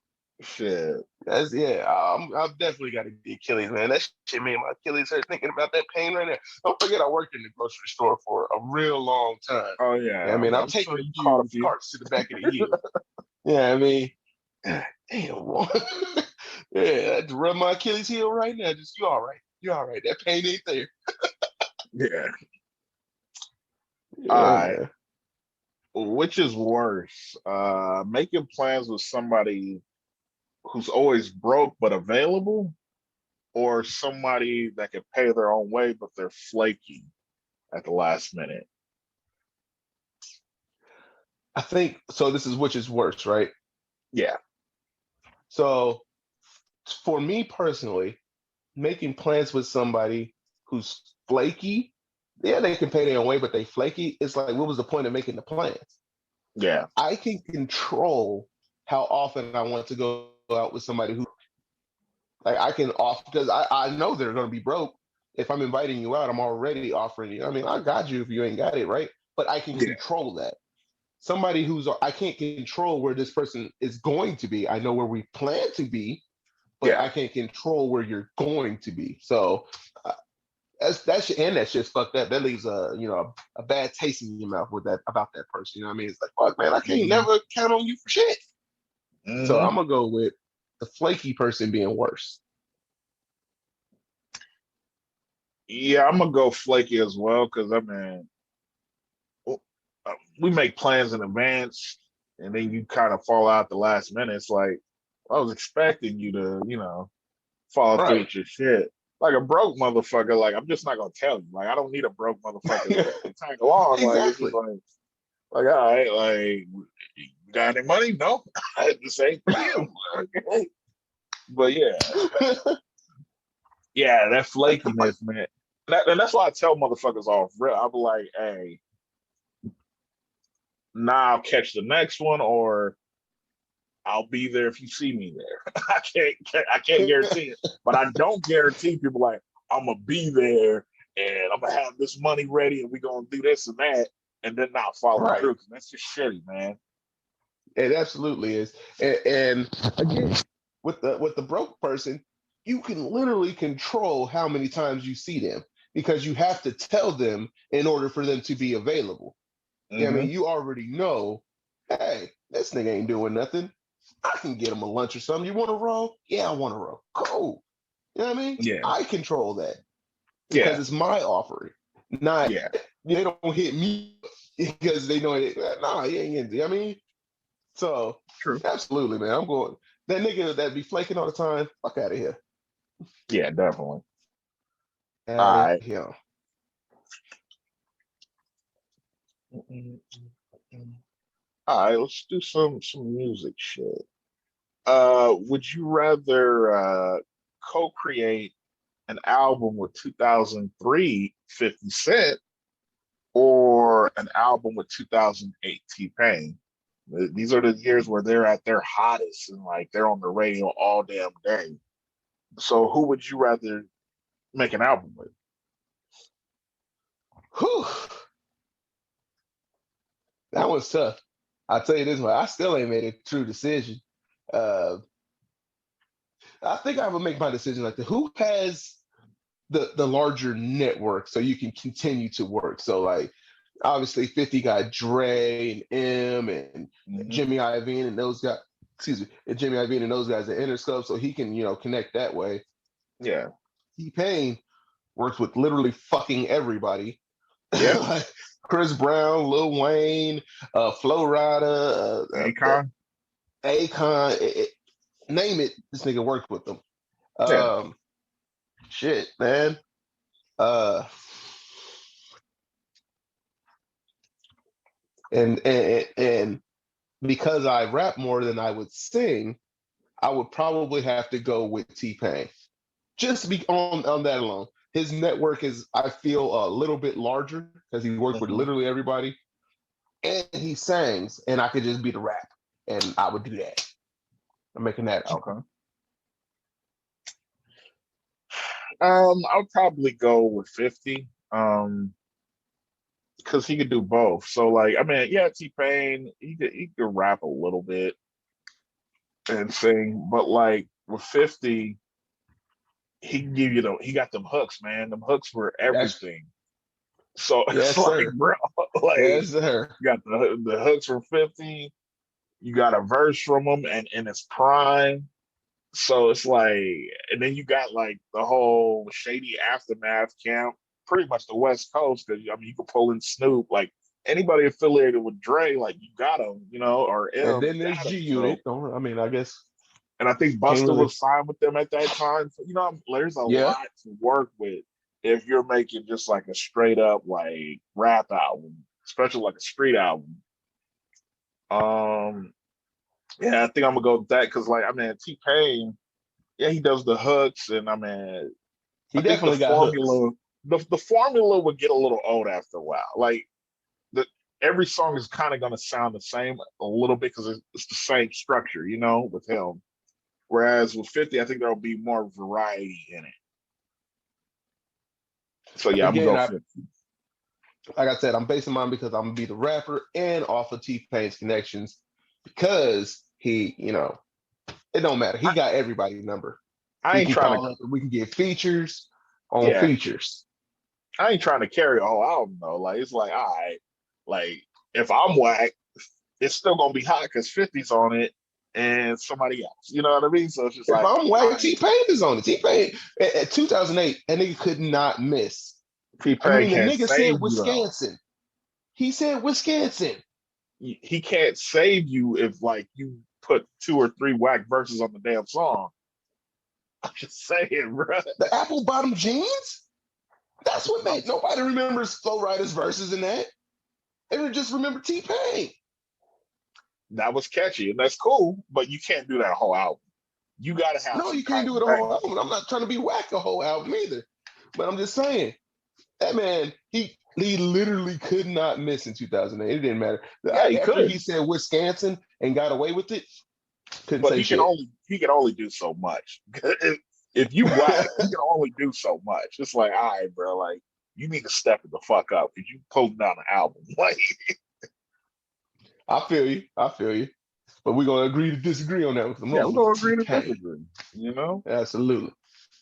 shit. That's yeah. I've definitely got to get Achilles, man. That shit made my Achilles hurt thinking about that pain right there. Don't forget, I worked in the grocery store for a real long time. Oh Yeah, I yeah, mean, I've I'm sure taken a you caught a few few. carts to the back of the heel. Yeah, I mean, damn, yeah, I had to rub my Achilles heel right now. Just you all right? You all right? That pain ain't there. Yeah. All Yeah, right. man. Which is worse, making plans with somebody who's always broke but available, or somebody that can pay their own way but they're flaky at the last minute? I think so. This is which is worse, right? Yeah, So for me personally, making plans with somebody who's flaky, yeah, they can pay their own way, but they flaky. It's like, what was the point of making the plans? yeah, I can control how often I want to go out with somebody who, like, I can off because I know they're going to be broke. If I'm inviting you out, I'm already offering you. I mean, I got you if you ain't got it, right? But I can yeah, control that. Somebody who's, I can't control where this person is going to be. I know where we plan to be, but yeah. I can't control where you're going to be. So uh, that shit's fucked up. That leaves a bad taste in your mouth with that about that person. You know what I mean? It's like, fuck, man, I can't Hmm. never count on you for shit. So Hmm. I'm gonna go with the flaky person being worse. Yeah, I'm gonna go flaky as well because I mean, we make plans in advance, and then you kind of fall out the last minute. It's like I was expecting you to, follow through Right. with your shit. Like a broke motherfucker, like I'm just not gonna tell you. Like I don't need a broke motherfucker to tag along. Like it's just Exactly. like all right, like you got any money? No, the same for you. Okay. But yeah, that Like the fight. flakiness, man. And that's why I tell motherfuckers off real. I'm like, hey, now I'll catch the next one, or I'll be there if you see me there. I can't guarantee it, but I don't guarantee people like I'm gonna be there and I'm gonna have this money ready and we're gonna do this and that, and then not follow Right. through. 'Cause that's just shitty, man. It absolutely is. And again, with the broke person, you can literally control how many times you see them because you have to tell them in order for them to be available. Yeah, I mean, Hmm. you already know, hey, this nigga ain't doing nothing. I can get him a lunch or something. You want to roll? Yeah, I want to roll. Cool. You know what I mean? Yeah, I control that because yeah, it's my offering. Not yeah. they don't hit me because they know it. Nah, he ain't into. I mean, so True. absolutely, man. I'm going that nigga that be flaking all the time. Fuck out of here. Yeah, definitely. Out All of right. here. All right, let's do some music shit. Would you rather co-create an album with 2003 50 Cent or an album with 2008 T-Pain? These are the years where they're at their hottest and like they're on the radio all damn day. So who would you rather make an album with? Whew, that was tough. I'll tell you this one. I still ain't made a true decision. Uh, I think I would make my decision like the who has the larger network so you can continue to work. So like obviously 50 got Dre and M and Hmm. Jimmy Iovine and those guys, excuse me, and Jimmy Iovine and those guys at Interscope, so he can, connect that way. Yeah. T-Pain works with literally fucking everybody. Yeah. Like Chris Brown, Lil Wayne, Flo Rida, Akon. Akon, name it, this nigga worked with them. Yeah. Um, shit, man. Uh, and because I rap more than I would sing, I would probably have to go with T Pain. Just be on that alone. His network is, I feel, a little bit larger because he worked with Hmm. literally everybody, and he sings, and I could just be the rap, and I would do that. I'm making that up. Okay. I'll probably go with 50. Because he could do both. So like, I mean, yeah, T Pain, he could rap a little bit and sing, but like with 50, he can give you he got them hooks, man. Them hooks were That's everything. So it's yes, like, sir. bro, like Yes, sir. you got the hooks from 50, you got a verse from him and in his prime. So it's like, and then you got like the whole shady aftermath camp, pretty much the West Coast. Because I mean, you could pull in Snoop, like anybody affiliated with Dre, like you got him, or And M, you then there's got him. G So, Unit. I mean, I guess and I think can't Busta really. was signed with them at that time. So, there's a Yeah, lot to work with if you're making just like a straight up like rap album, especially like a street album. Um, yeah, I think I'm gonna go with that because, like, I mean, T Pain, yeah, he does the hooks, and I mean, he I think the definitely got hooks. formula the formula would get a little old after a while. Like the every song is kind of going to sound the same a little bit because it's the same structure, with him. Whereas with 50, I think there'll be more variety in it. So yeah, I'm gonna Again, go I 50. like I said, I'm basing mine because I'm gonna be the rapper and off of T Pain's connections because he, it don't matter. He I, got everybody number. I He ain't can trying to call up and we can get features on yeah, features. I ain't trying to carry a whole album though. Like it's like, all right, like if I'm whack, it's still gonna be hot because 50's on it and somebody else. You know what I mean? So it's just If like, I'm all white, right, T Pain is on it. T Pain at 2008, that nigga could not miss. T I Pain mean, the can't nigga said save you though. Wisconsin. He said Wisconsin. He can't save you if like you put two or three whack verses on the damn song. I'm just saying, bro. The apple bottom jeans? That's what I'm, made nobody remembers Flow Rider's verses in that. They would just remember T Pain. that was catchy and that's cool, but you can't do that whole album. You got to have No, some you can't kind do of it a whole bangers. album. I'm not trying to be whack a whole album either. But I'm just saying, that man, He literally could not miss in 2008. It didn't matter. Yeah, he After could, he said Wisconsin and got away with it, couldn't but say shit. he can only do so much. If you whack, he can only do so much. It's like, all right, bro, like you need to step it the fuck up because you closing down the album. Like, I feel you. I feel you. But we're gonna agree to disagree on that with the yeah, we're gonna agree to motherfucker. disagree. You know. Absolutely.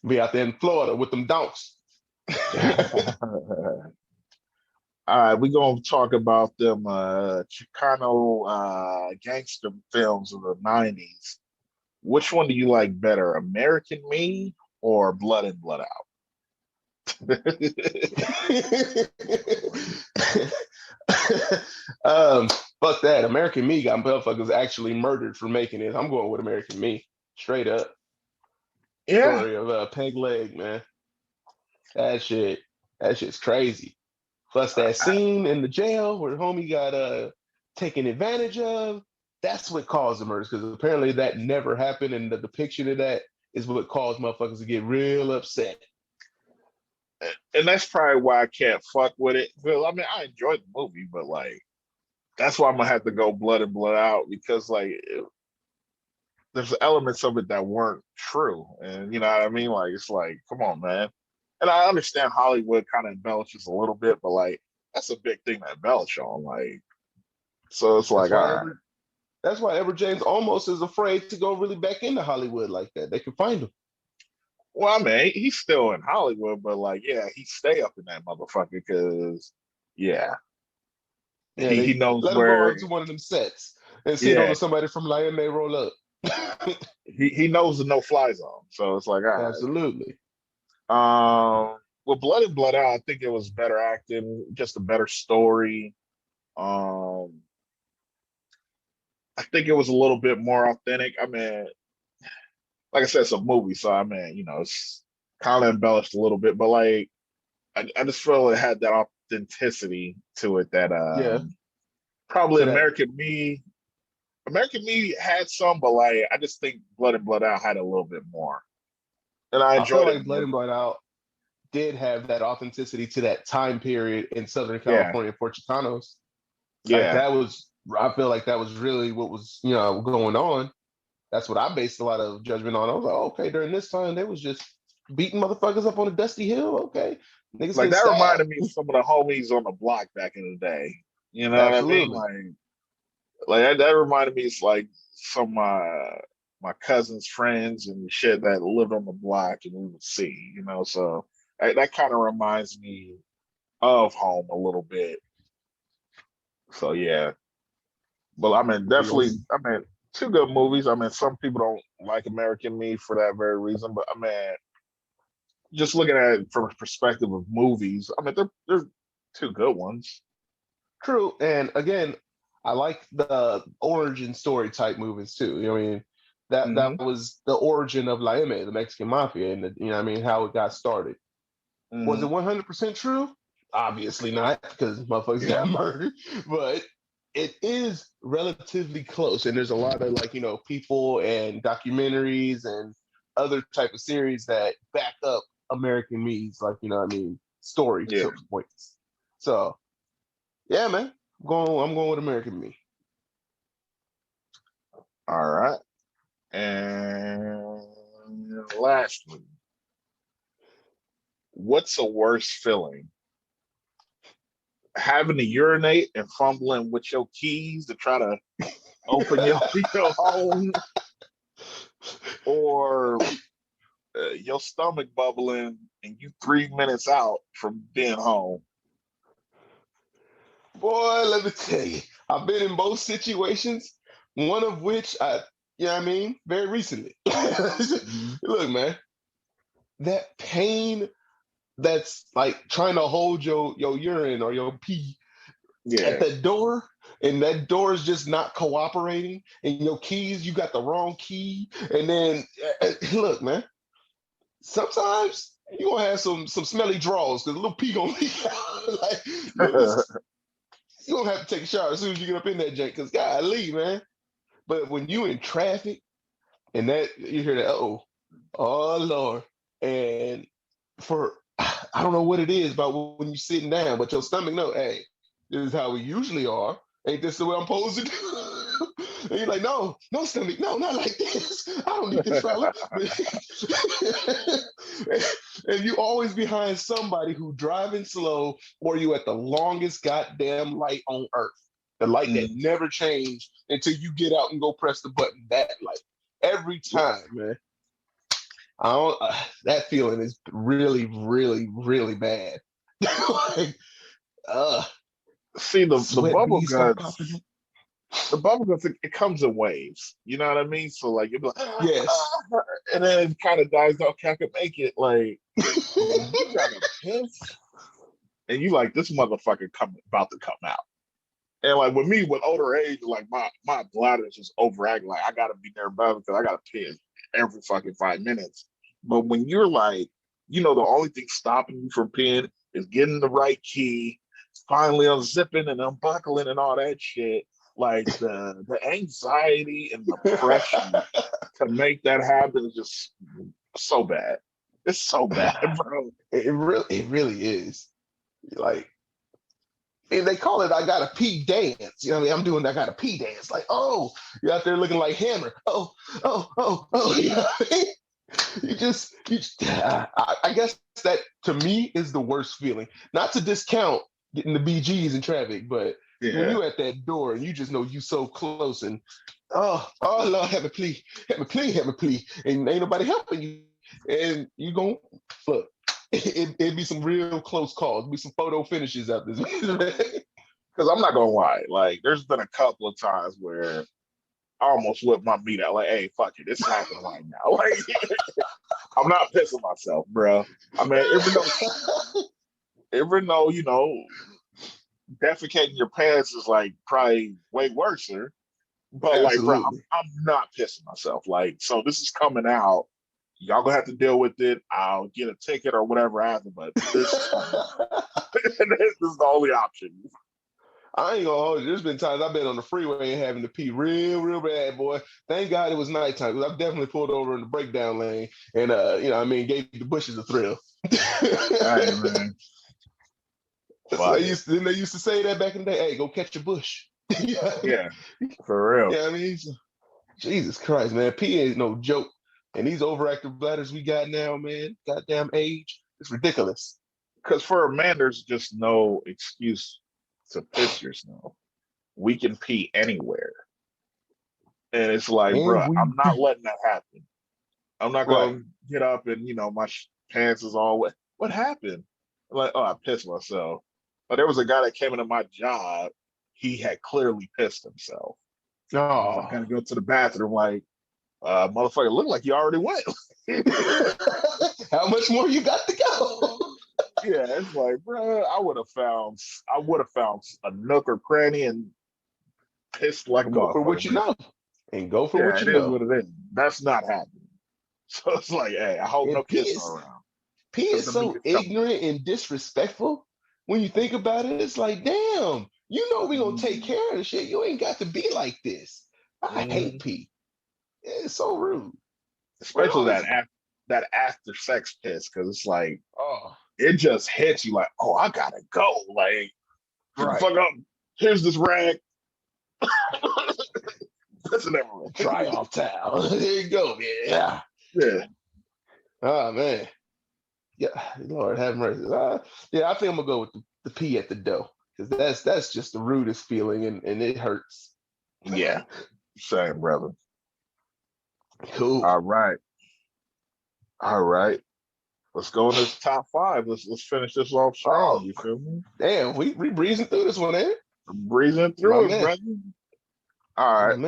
Be out there in Florida with them donks. All right, we're gonna talk about them Chicano gangster films of the '90s. Which one do you like better, American Me or Blood and Blood Out? um, fuck that. American Me got motherfuckers actually murdered for making it. I'm going with American Me. Straight up. Yeah, Story of Peg Leg, man. That shit. That shit's crazy. Plus that scene in the jail where homie got taken advantage of. That's what caused the murders because apparently that never happened, and the depiction of that is what caused motherfuckers to get real upset. and that's probably why I can't fuck with it. Well, I mean, I enjoyed the movie, but like that's why I'm gonna have to go Blood and Blood Out because like there's elements of it that weren't true, and you know what I mean. Like it's like, come on, man. And I understand Hollywood kind of embellishes a little bit, but like that's a big thing to embellish on. Like, so it's That's like, why all right. Edward. That's why Edward James almost is afraid to go really back into Hollywood like that. They can find him. Well, I mean, he's still in Hollywood, but like, yeah, he stay up in that motherfucker because, yeah, Yeah, he they knows let him go where, out to one of them sets and see yeah, on somebody from Miami roll up. he knows the no fly zone. So it's like, all Absolutely. right. With Blood and Blood Out, I think it was better acting, just a better story. Um, I think it was a little bit more authentic. I mean, like I said, it's a movie, so I mean, you know, it's kind of embellished a little bit, but like, I just feel it had that authenticity to it that Yeah. probably To that, American Me had some, but like I just think Blood and Blood Out had a little bit more, and I I feel enjoyed it like Blood more. and Blood Out did have that authenticity to that time period in Southern Yeah, California for Chicanos. Like yeah, that was, I feel like that was really what was, going on. That's what I based a lot of judgment on. I was like, oh, okay, during this time, they was just beating motherfuckers up on a dusty hill. Okay. Niggas like getting that stabbed. reminded me of some of the homies on the block back in the day. You know what I mean? Absolutely. Like that reminded me. It's like some my cousin's friends and shit that lived on the block, and we would see. You know, so that kind of reminds me of home a little bit. So yeah. Well, I mean, We gonna definitely. I mean, two good movies. I mean, some people don't like American Me for that very reason, but I mean, just looking at it from a perspective of movies, I mean, they're two good ones. True. And again, I like the origin story type movies too. You know what I mean? That Hmm. was the origin of La M, the Mexican mafia, and you know what I mean, how it got started. Was it Hmm. 100% true? Obviously not, because motherfuckers Yeah. got murdered. But it is relatively close, and there's a lot of people and documentaries and other type of series that back up American Me's story Yeah. points. So yeah, man, I'm going with American Me. All right. And lastly, what's a worse feeling? Having to urinate and fumbling with your keys to try to open your home, or your stomach bubbling and you 3 minutes out from being home. Boy, let me tell you, I've been in both situations. One of which very recently. Mhm. Look, man, that pain that's like trying to hold your urine or your pee at Yeah. the door, and that door is just not cooperating, and your keys, you got the wrong key, and then look, man, sometimes you gonna have some smelly draws because a little pee gonna leak out. Like you gonna have to take a shower as soon as you get up in that jank, because golly, man. But when you in traffic and that you hear that, oh Lord, and for I don't know what it is about when you're sitting down, but your stomach know, hey, this is how we usually are. Ain't this the way I'm supposed to do? And you're like, no, no, stomach, no, not like this. I don't need this, fella. And you always behind somebody who driving slow, or you at the longest goddamn light on earth. The light that never changed until you get out and go press the button. That light. Every time, man. I don't, that feeling is really, really, really bad. Like, See, the sweat bubble beads start guts, popping up. the bubble guts, it comes in waves. You know what I mean? So like you'll be like, Yes. and then it kind of dies down. Okay, I can make it. Like when you gotta piss, and you like this motherfucker about to come out. And like with me, with older age, like my bladder is just overacting. Like I gotta be nearby because I gotta piss every fucking 5 minutes. But when you're like, the only thing stopping you from peeing is getting the right key, finally unzipping and unbuckling and all that shit. Like the anxiety and the pressure to make that happen is just so bad. It's so bad, bro. It really is. Like, and they call it "I gotta pee dance." You know, what I mean, I'm doing "I gotta pee dance." Like, oh, you're out there looking like Hammer. Oh, oh, oh, oh. You know what I mean? I guess that to me is the worst feeling. Not to discount getting the BGs in traffic, but when Yeah. you at that door and you just know you so close and oh Lord, have me plea, have me plea, and ain't nobody helping you, and you gon' look. It'd be some real close calls. Be some photo finishes out this. Because I'm not gonna lie, like there's been a couple of times where I almost whipped my meat out. Like, hey, fuck it, it's happening right now. Like, I'm not pissing myself, bro. I mean, even though defecating your pants is like probably way worse, but like, bro, I'm, Absolutely. I'm not pissing myself. Like, so this is coming out. Y'all gonna have to deal with it. I'll get a ticket or whatever after, but this is coming out. This is the only option. I ain't gonna hold you. There's been times I've been on the freeway and having to pee real, real bad, boy. Thank God it was nighttime because I've definitely pulled over in the breakdown lane and gave the bushes a thrill. Hey man, So fuck it. they used to say that back in the day. Hey, go catch a bush. Yeah, Yeah, for real. yeah. I mean, Jesus Christ, man, pee ain't no joke. And these overactive bladders we got now, man, goddamn age, it's ridiculous. Because for a man, there's just no excuse to piss yourself. We can pee anywhere. And it's like, And bro, we I'm not letting that happen. I'm not right. gonna get up and my pants is all wet. What happened? I'm like, oh, I pissed myself. But there was a guy that came into my job. He had clearly pissed himself. I was like, Oh. gotta go to the bathroom. Like, motherfucker, looked like you already went. How much more you got to go? Yeah, it's like, bro, I would have found a nook or cranny and pissed like a Go for motherfucker, what you bro. know. And go for Yeah, what it you is know. what it is. That's not happening. So it's like, hey, I hope no And kids are around P because is the meat so is coming. ignorant and disrespectful. When you think about it, it's like, damn, you know we gonna take Mm-hmm. care of the shit. You ain't got to be like this. I hate Mm-hmm. P. It's so rude. But Especially always, that after sex piss, because it's like oh, it just hits you like, oh, I gotta go. Like, get the right. fuck up. Here's this rag. Listen, everyone. Dry off towel. There you go, man. Yeah. Yeah. Oh man. Yeah. Lord have mercy. Yeah, I think I'm gonna go with the P at the dough. Because that's just the rudest feeling and it hurts. Yeah. Same, brother. Cool. All right. All right. Let's go in this top five. Let's finish this off strong. Oh, You feel me? damn, we breezing through this one, eh? Breezing My through it, man. brother. All My right.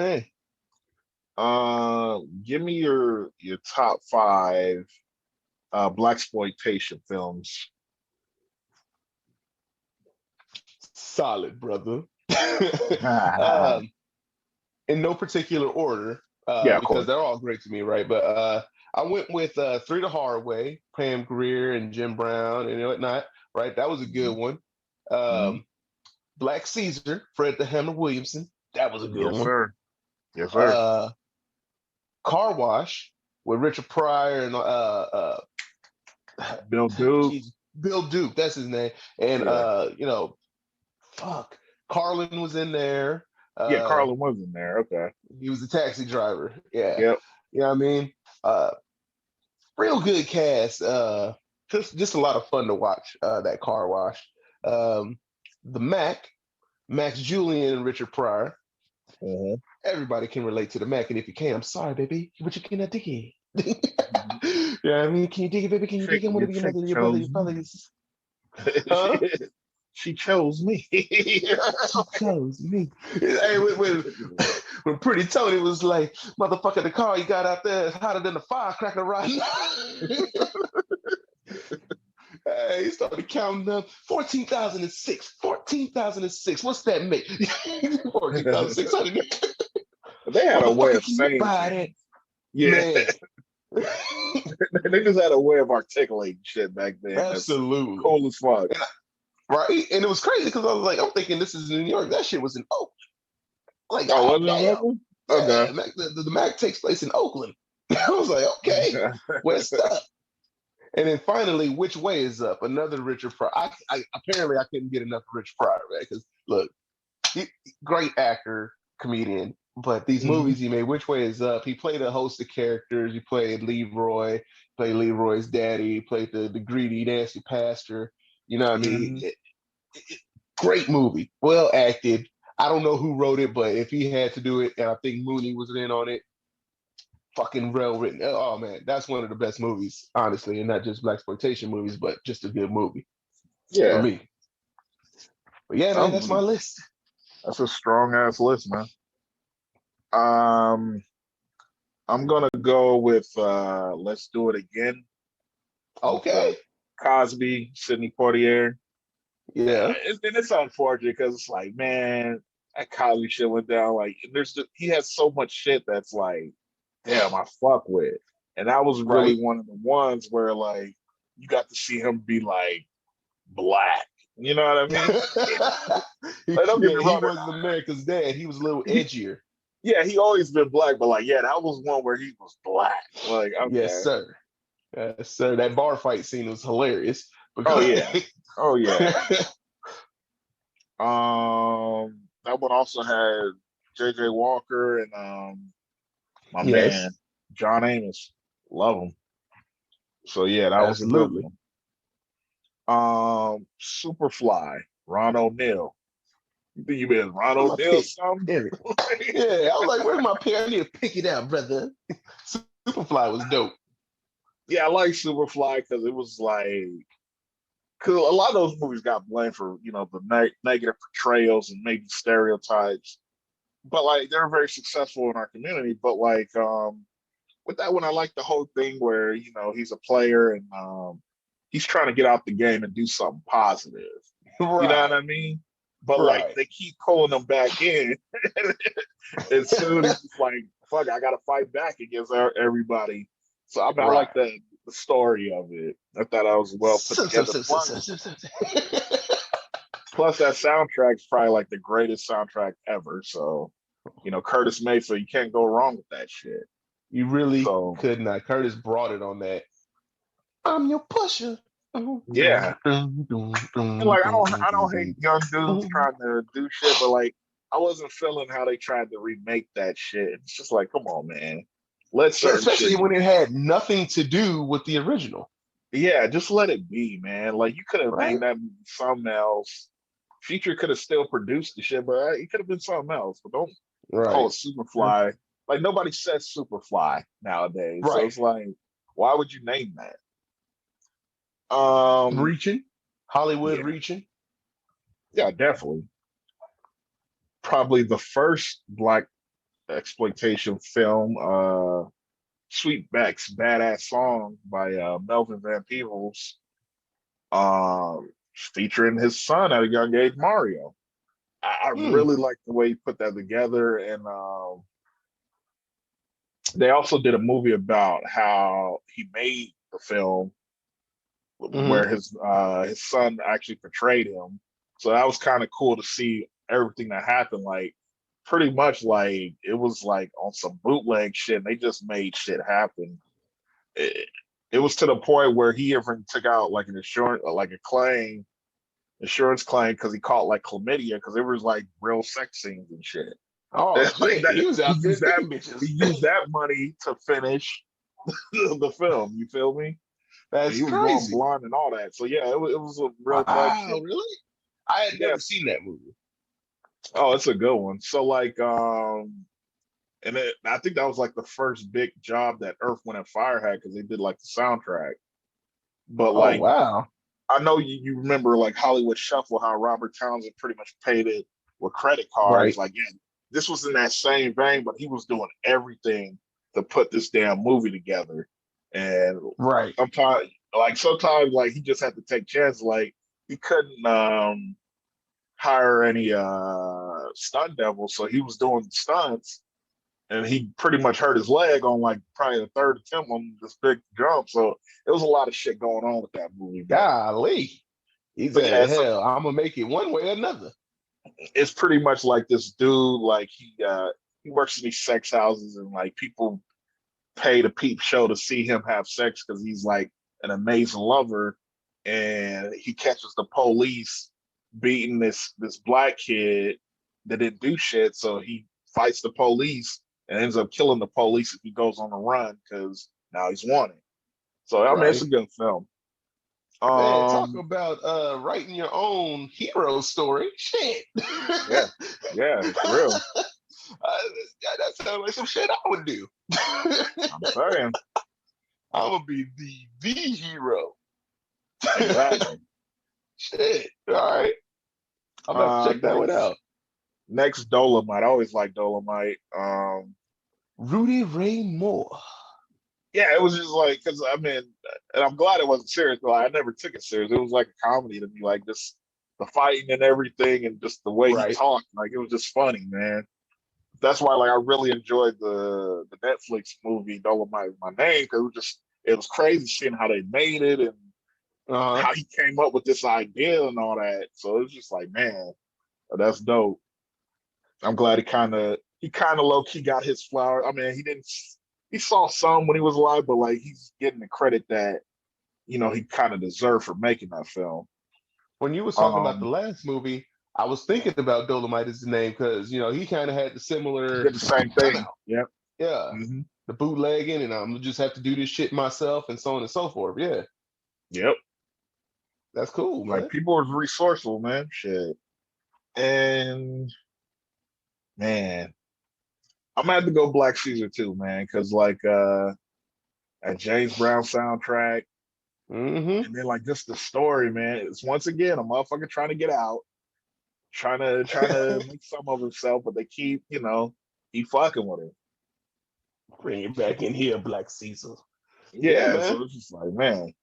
man. Give me your top five black exploitation films. Solid, brother. Yeah, In no particular order, of because course. they're all great to me, right? But I went with Three the Hard Way, Pam Grier and Jim Brown and whatnot, right? That was a good one. Mm-hmm. Black Caesar, Fred the Hammer Williamson, that was a good Yes, one. sir. Yes, sir. Uh, Car Wash with Richard Pryor and Bill Duke. geez, Bill Duke, that's his name. And Yeah, fuck, Carlin was in there. yeah. Uh, Carlin was in there. Okay. he was the taxi driver. Yeah, Yep. you know what I mean. Uh, Real good cast. Just a lot of fun to watch. That car wash. Um, the Max Julian, and Richard Pryor. Hmm. Everybody can relate to the Mac, and if you can't, I'm sorry, baby, but you cannot dig it. Hmm. Yeah, I mean, can you dig it, baby? Can you dig it? I want to Your be chick another your brother. chose Your brother me. is, huh? She chose me. She chose me. Hey, when Pretty Tony was like, "Motherfucker, the car you got out there is hotter than the firecracker right now." Hey, he started counting up 14,006. 14,006. What's that make? 14,600. They had a way Motherfucker, of can you saying buy things. that? Yeah, Man. they just had a way of articulating shit back then. That's Absolutely. cool as fuck. Right? And it was crazy because I was like, I'm thinking this is in New York. That shit was in Oakland. Like, Oh, god was it damn. Oakland? Yeah, Mac, the Mac takes place in Oakland. I was like, okay, Okay. where's up? And then finally, Which Way Is Up? Another Richard Pryor. Apparently I couldn't get enough of Richard Pryor, man. Because look, he, great actor, comedian. But these Hmm. movies he made, Which Way Is Up? He played a host of characters. He played Leroy, played Leroy's daddy, he played the greedy, nasty pastor. You know what I mean? Hmm. Great movie, well acted. I don't know who wrote it, but if he had to do it, and I think Mooney was in on it, fucking well written. Oh man, that's one of the best movies, honestly, and not just black exploitation movies, but just a good movie for Yeah, me. But yeah, man, that's my um, list. that's a strong ass list, man. Um, I'm gonna go with Let's Do It Again with Okay. Cosby, Sidney Poitier. Yeah. And it's unfortunate because it's like, man, that Cosby shit went down. Like, he has so much shit that's like, damn, I fuck with. And that was really Right. one of the ones where like you got to see him be like black. You know what I mean? Like, don't get me Yeah, he wrong. wasn't America's dad. He was a little He, edgier. yeah, he always been black, but like, yeah, that was one where he was black. Like, Yes, okay. sir. Yes, sir. That bar fight scene was hilarious Oh because yeah. Oh yeah. That one also had JJ Walker and my yes, man John Amos. Love him. So yeah, that was a good absolutely. one. Superfly, Ron O'Neal. You think you been Ron Where's my O'Neal pick? something? Damn it. Yeah, I was like, where's my pick? I need to pick it out, brother. Superfly was dope. Yeah, I like Superfly because it was like, cool. A lot of those movies got blamed for the negative portrayals and maybe stereotypes, but like they're very successful in our community. But like with that one, I like the whole thing where he's a player and he's trying to get out the game and do something positive. You know what Right, I mean? But like right. they keep pulling him back in, and soon he's just like, "Fuck, I got to fight back against everybody." So I mean, I like Right. the story of it. I thought I was well put So, so, together. so, so, so, Plus, so, so. plus that soundtrack is probably like the greatest soundtrack ever. So, Curtis Mayfield, you can't go wrong with that shit. You really So could not. Curtis brought it on that. I'm your pusher. yeah, and like I don't hate young dudes trying to do shit, but like I wasn't feeling how they tried to remake that shit. It's just like, come on, man. Let Yeah, certain shit especially when it be. had nothing to do with the original, Yeah, just let it be, man. Like you could have named right? that movie something else. Future could have still produced the shit, but it could have been something else. But don't call it Right. Superfly. Like nobody says Superfly nowadays, so Right. it's like, why would you name that? Um, Reaching, Hollywood yeah, reaching. yeah, definitely. Probably the first black exploitation film, Sweetback's Badass Song by Melvin Van Peebles, featuring his son at a young age, Mario. I Hmm. really like the way he put that together. And they also did a movie about how he made the film Hmm. where his son actually portrayed him. So that was kind of cool to see everything that happened. Like pretty much like it was like on some bootleg shit. And they just made shit happen. It was to the point where he even took out like an insurance, like a claim, insurance claim, because he caught like chlamydia, because it was like real sex scenes and shit. Oh Like shit, that, he was he out there used that. taking bitches. He used that money to finish the film. You feel me? And That's he was going crazy. blind and all that. So yeah, it was a real thug Wow, shit. really? I had never Yes. seen that movie. Oh, it's a good one. So like, I think that was like the first big job that Earth, Wind and Fire had, because they did like the soundtrack. But Oh like, wow. I know you remember like Hollywood Shuffle, how Robert Townsend pretty much paid it with credit cards. Right. Like, yeah, this was in that same vein, but he was doing everything to put this damn movie together. And Right. sometimes like he just had to take chances. Like he couldn't hire any stunt doubles, so he was doing stunts, and he pretty much hurt his leg on like probably the third attempt on this big jump. So it was a lot of shit going on with that movie. Golly. He But yeah, said, hell, I'm gonna make it one way or another. it's pretty much like this dude, like he works in these sex houses, and like people pay the peep show to see him have sex because he's like an amazing lover, and he catches the police beating this black kid that didn't do shit, so he fights the police and ends up killing the police if he goes on the run because now he's wanted. So I mean, it's Right. a good film. Man, talk Um, about writing your own hero story. Shit. yeah, yeah, for real. That sounds like some shit I would do. I'm saying I'm gonna be the hero. exactly. Shit. All right. I'm gonna have to check that one Next, out. next Dolomite. I always like Dolomite. Rudy Ray Moore. Yeah, it was just like, because I mean, and I'm glad it wasn't serious, but like, I never took it serious. It was like a comedy to me, like just the fighting and everything, and just the way he Right. talked. Like it was just funny, man. That's why, like, I really enjoyed the Netflix movie Dolomite My Name, because it was crazy seeing how they made it and Uh-huh. how he came up with this idea and all that. So it was just like, man, that's dope. I'm glad he kind of low key got his flower. I mean, he didn't. He saw some when he was alive, but like he's getting the credit that he kind of deserved for making that film. When you was talking about the Um, last movie, I was thinking about Dolomite as the name because he kind of had the he similar did the same come thing. out. Yep. Yeah. Hmm. The bootlegging and I'm just have to do this shit myself and so on and so forth. Yeah. Yep. That's cool, Like man. people are resourceful, man. Shit. And man, I'm gonna have to go Black Caesar too, man, because like that James Brown soundtrack, Mm-hmm. and then like just the story, man. It's once again a motherfucker trying to get out, trying to make some of himself, but they keep fucking with him. Bring it back in here, Black Caesar. Yeah, Yeah, man. so it's just like, man.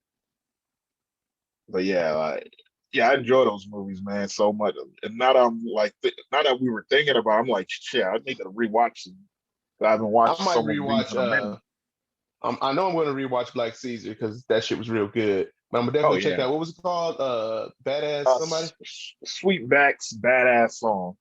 But yeah, like, yeah, I enjoy those movies, man, so much. And now that I'm like, now that we were thinking about, it, I'm like, shit, I need to rewatch them. I haven't I watched might some of these rewatch in a minute. I know I'm gonna rewatch Black Caesar because that shit was real good. But I'm gonna Oh definitely check yeah, out what was it called? Badass somebody? Sweetback's badass song,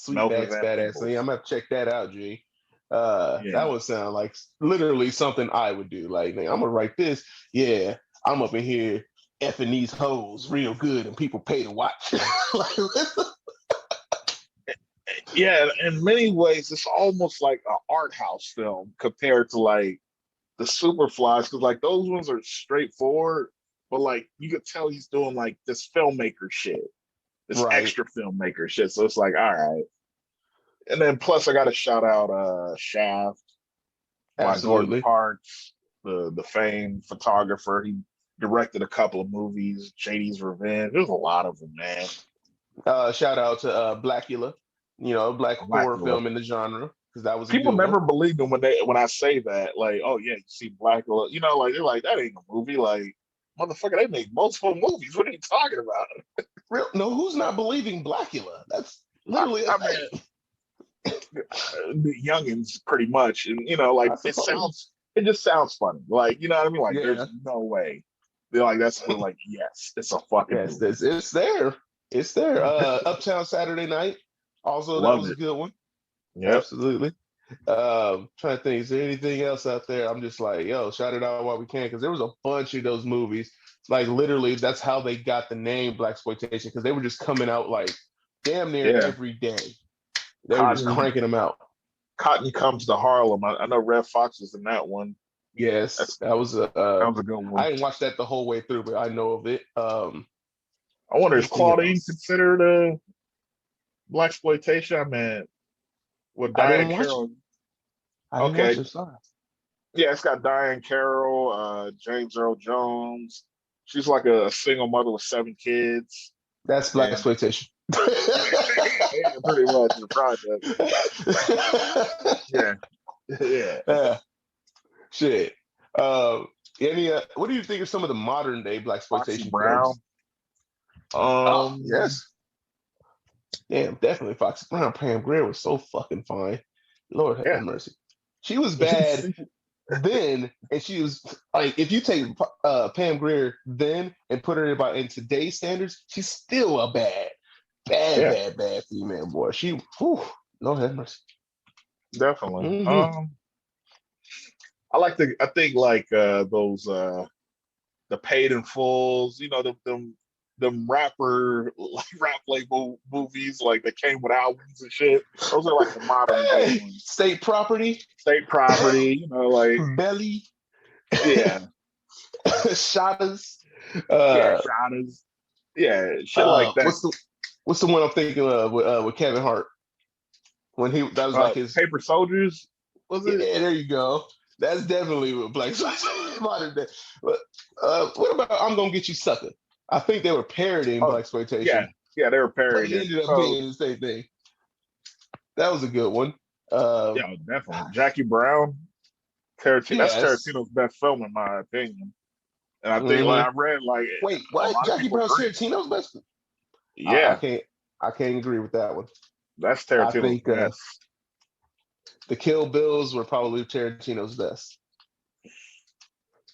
Melvin Sweetback's Van Badass. So yeah, Peebles. I'm gonna have to check that out, G. That Yeah, would sound like literally something I would do. Like, man, I'm gonna write this. Yeah, I'm up in here effing these hoes real good, and people pay to watch. Like, yeah. In many ways, it's almost like an art house film compared to like the Superflies, because like those ones are straightforward, but like you could tell he's doing like this filmmaker shit, this right, extra filmmaker shit. So it's like, all right. And then plus I got to shout out Shaft by Gordon absolutely. Parks, the famed photographer. He directed a couple of movies, JD's Revenge. There's a lot of them, man. Shout out to Blackula, black horror Blackula. film in the genre because that was a People good one. never believe them when I say that. Like, oh yeah, you see Blackula. Like they're like, that ain't a movie. Like, motherfucker, they make multiple movies. What are you talking about? Real, no, who's not believing Blackula? That's I, literally a I mean, thing. the youngins pretty much, and like I suppose. it just sounds funny. Like, you know what I mean? Like, Yeah. there's no way. They're like, we're like, yes, it's a fucking Yes, movie. it's there. It's there. Uptown Saturday Night. Also, that Love was a it. good one. Yep. Absolutely. Trying to think, is there anything else out there? I'm just like, yo, shout it out while we can, because there was a bunch of those movies. Like literally, that's how they got the name Black Exploitation, because they were just coming out like damn near Yeah, every day. They were just Cotton cranking them out. Cotton Comes to Harlem. I know Red Fox was in that one. Yes, That's that was a. that was a good one. I didn't watch that the whole way through, but I know of it. I wonder, is Anything Claudine else? considered a black exploitation? I mean, with I Diane didn't watch it. Carroll. I didn't watch Okay, it. Sorry. yeah, it's got Diane Carroll, James Earl Jones. She's like a single mother with 7 kids, That's Black and Exploitation. yeah, pretty much the project. Yeah, yeah. Yeah, shit. Any? What do you think of some of the modern day Black Foxy exploitation Brown. films? Oh Um, yes, damn, definitely Foxy Brown. Pam Grier was so fucking fine. Lord have yeah. mercy. She was bad then, and she was like, if you take Pam Grier then and put her about in today's standards, she's still a Yeah, bad female boy. She, whew, Lord have mercy. definitely. Mm-hmm. I think like those the paid in fulls, you know, them rapper like rap label movies like that came with albums and shit. Those are like the modern day Hey, ones. state property, State property, you know, like belly, yeah, shotters. yeah, Uh, Shadows, yeah, shit like that. what's the one I'm thinking of with Kevin Hart when he that was like his. Paper Soldiers, was Yeah, it? there you go. That's definitely what Black modern day. But what about I'm gonna get you sucker? I think they were parodying Oh Black yeah, exploitation, yeah, they were but it parodying it. ended up So being the same thing. That was a good one. Uh, yeah, definitely. Jackie Brown, Tarantino. That's yes. Tarantino's best film in my opinion. And I think like Hmm. I read like Wait, a what? lot of Jackie people Brown's agree. Tarantino's best? I Yeah, can't. I can't agree with that one. that's I Tarantino's think best. the Kill Bills were probably Tarantino's best.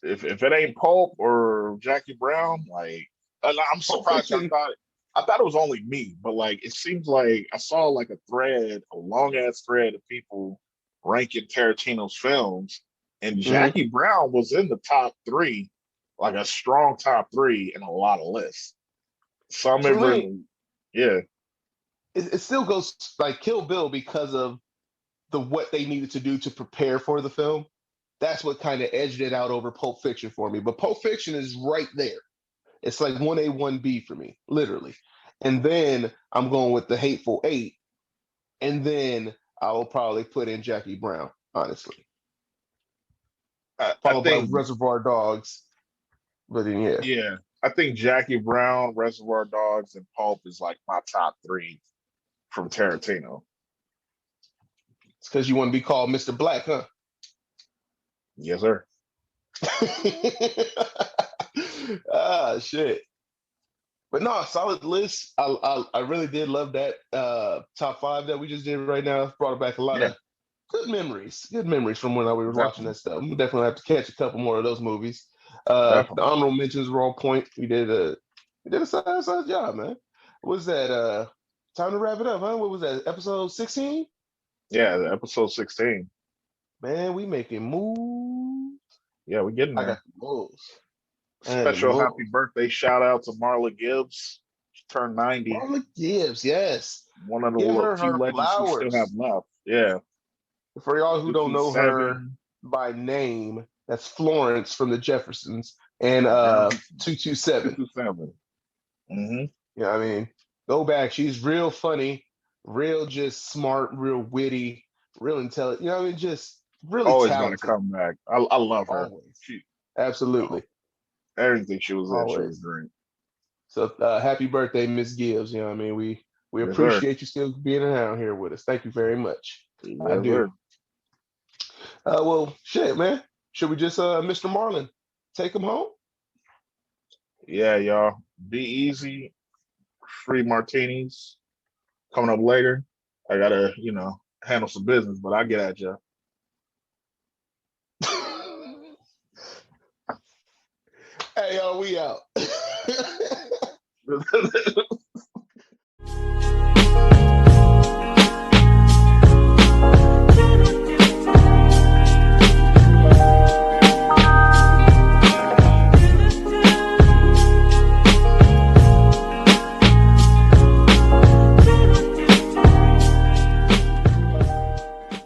If it ain't Pulp or Jackie Brown, like I'm Pulp surprised. Fiction. I thought it was only me, but like it seems like I saw like a thread, a long ass thread of people ranking Tarantino's films, and Hmm. Jackie Brown was in the top three, like a strong top three in a lot of lists. Some For have me, written, yeah, it still goes like Kill Bill because of the what they needed to do to prepare for the film. That's what kind of edged it out over Pulp Fiction for me. But Pulp Fiction is right there. It's like 1A, 1B for me, literally. And then I'm going with the Hateful Eight. And then I will probably put in Jackie Brown, honestly. I Followed by think, Reservoir Dogs. But then, yeah. yeah, I think Jackie Brown, Reservoir Dogs, and Pulp is like my top three from Tarantino. It's because you want to be called Mr. Black, huh? Yes, sir. Ah, shit. But no, solid list. I really did love that top five that we just did right now. Brought back a lot Yeah, of good memories. Good memories from when I was watching definitely, that stuff. We'll definitely have to catch a couple more of those movies. The definitely. honorable mentions were on point. We did a solid job, man. What was that? Time to wrap it up, huh? What was that? Episode 16? Yeah, the episode 16. Man, we making moves. Yeah, we're getting I got there. the moves. I had the Special happy moves. birthday shout out to Marla Gibbs. She turned 90. Marla Gibbs, yes. One of Give the her few her legends we still have flowers. left. Yeah. For y'all who don't know her 227. by name, that's Florence from the Jeffersons and Jefferson. 227. 227. Mm-hmm. You know what I mean? Go back. She's real funny, real just smart, real witty, real intelligent. You know what I mean? Just really Always got to talented. come back. I love her. Always. She, Absolutely. everything she was in, she was Always. great. So happy birthday, Miss Gibbs. You know what I mean? We Yes, sir. appreciate you still being around here with us. Thank you very much. I Yes, do. sir. Well, shit, man. Should we just Mr. Marlin take him home? Yeah, y'all. Be easy. Free martinis coming up later. I gotta, handle some business, but I'll get at you. Hey, yo, we out.